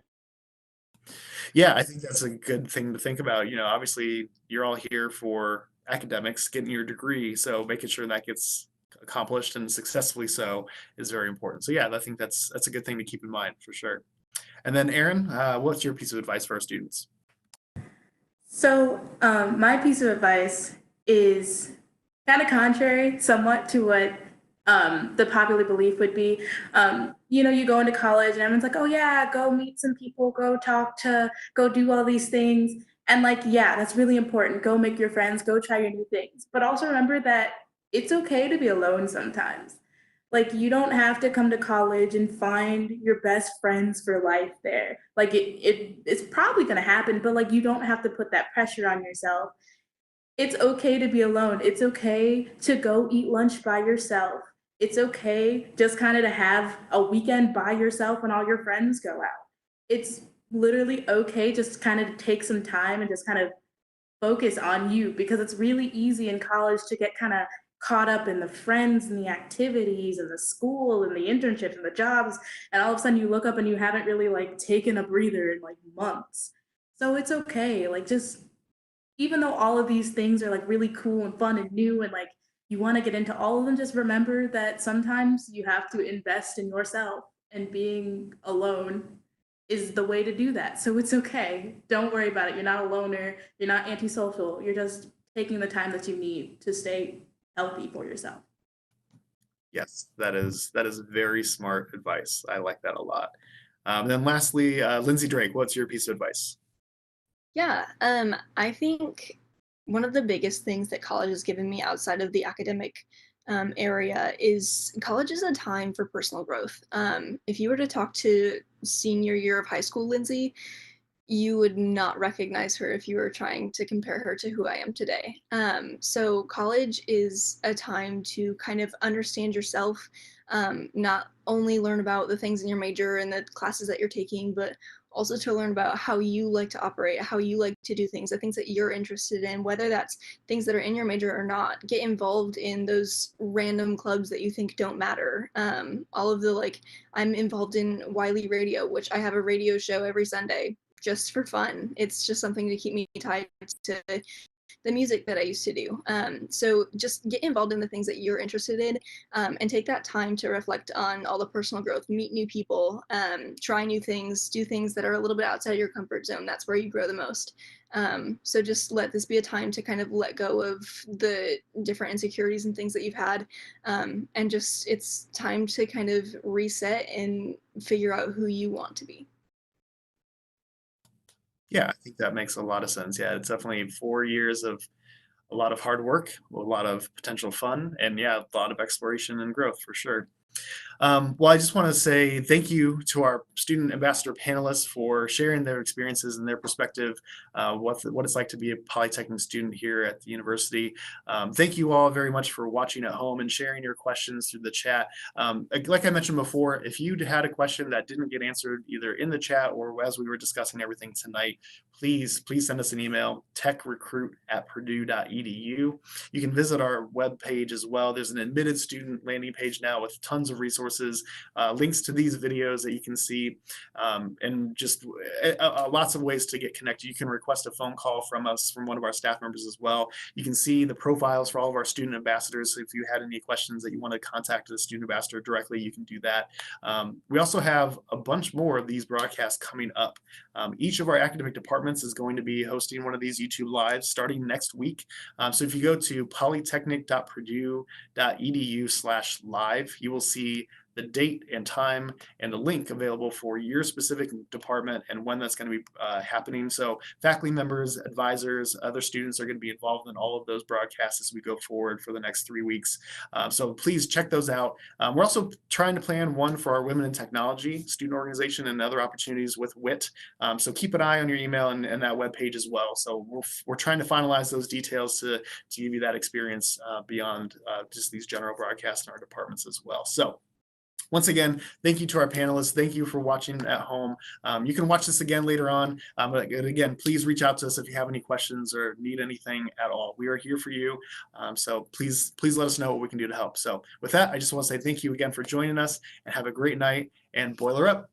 Yeah, I think that's a good thing to think about. Obviously you're all here for academics, getting your degree, so making sure that gets accomplished and successfully so is very important. So yeah, I think that's a good thing to keep in mind for sure. And then Erin, what's your piece of advice for our students? So my piece of advice is kind of contrary somewhat to what the popular belief would be. You go into college and everyone's like, oh yeah, go meet some people, go do all these things. And yeah, that's really important. Go make your friends, go try your new things. But also remember that it's okay to be alone sometimes. You don't have to come to college and find your best friends for life there. It's probably going to happen, but you don't have to put that pressure on yourself. It's okay to be alone. It's okay to go eat lunch by yourself. It's okay just kind of to have a weekend by yourself when all your friends go out. It's literally okay just kind of to take some time and just kind of focus on you, because it's really easy in college to get kind of caught up in the friends and the activities and the school and the internships and the jobs, and all of a sudden you look up and you haven't really taken a breather in months. So it's okay, just even though all of these things are really cool and fun and new and you want to get into all of them, just remember that sometimes you have to invest in yourself, and being alone is the way to do that. So it's okay. Don't worry about it. You're not a loner. You're not antisocial. You're just taking the time that you need to stay healthy for yourself. Yes, that is very smart advice. I like that a lot. And then lastly, Lindsay Drake, what's your piece of advice? Yeah, I think one of the biggest things that college has given me outside of the academic area is college is a time for personal growth. If you were to talk to senior year of high school Lindsay, you would not recognize her if you were trying to compare her to who I am today. So college is a time to kind of understand yourself, not only learn about the things in your major and the classes that you're taking, but also to learn about how you like to operate, how you like to do things, the things that you're interested in, whether that's things that are in your major or not. Get involved in those random clubs that you think don't matter. All of the, like, I'm involved in Wiley Radio, which I have a radio show every Sunday just for fun. It's just something to keep me tied to the music that I used to do. So just get involved in the things that you're interested in, and take that time to reflect on all the personal growth, meet new people, try new things, do things that are a little bit outside your comfort zone. That's where you grow the most. So just let this be a time to kind of let go of the different insecurities and things that you've had. And just, it's time to kind of reset and figure out who you want to be. Yeah, I think that makes a lot of sense. Yeah, it's definitely 4 years of a lot of hard work, a lot of potential fun, and yeah, a lot of exploration and growth for sure. Well, I just want to say thank you to our student ambassador panelists for sharing their experiences and their perspective, what it's like to be a Polytechnic student here at the university. Thank you all very much for watching at home and sharing your questions through the chat. Like I mentioned before, if you had a question that didn't get answered either in the chat or as we were discussing everything tonight, please send us an email, techrecruit@purdue.edu. You can visit our webpage as well. There's an admitted student landing page now with tons of resources, links to these videos that you can see, and just lots of ways to get connected. You can request a phone call from us, from one of our staff members as well. You can see the profiles for all of our student ambassadors. So if you had any questions that you want to contact the student ambassador directly, you can do that. We also have a bunch more of these broadcasts coming up. Each of our academic departments is going to be hosting one of these YouTube lives starting next week. So if you go to polytechnic.purdue.edu/live, you will see the date and time and the link available for your specific department and when that's going to be happening. So faculty members, advisors, other students are going to be involved in all of those broadcasts as we go forward for the next 3 weeks. So please check those out. We're also trying to plan one for our Women in Technology student organization and other opportunities with WIT. So keep an eye on your email and that webpage as well. So we're trying to finalize those details to give you that experience beyond just these general broadcasts in our departments as well. So once again, thank you to our panelists. Thank you for watching at home. You can watch this again later on. But again, please reach out to us if you have any questions or need anything at all. We are here for you. So please let us know what we can do to help. So with that, I just want to say thank you again for joining us and have a great night and boiler up.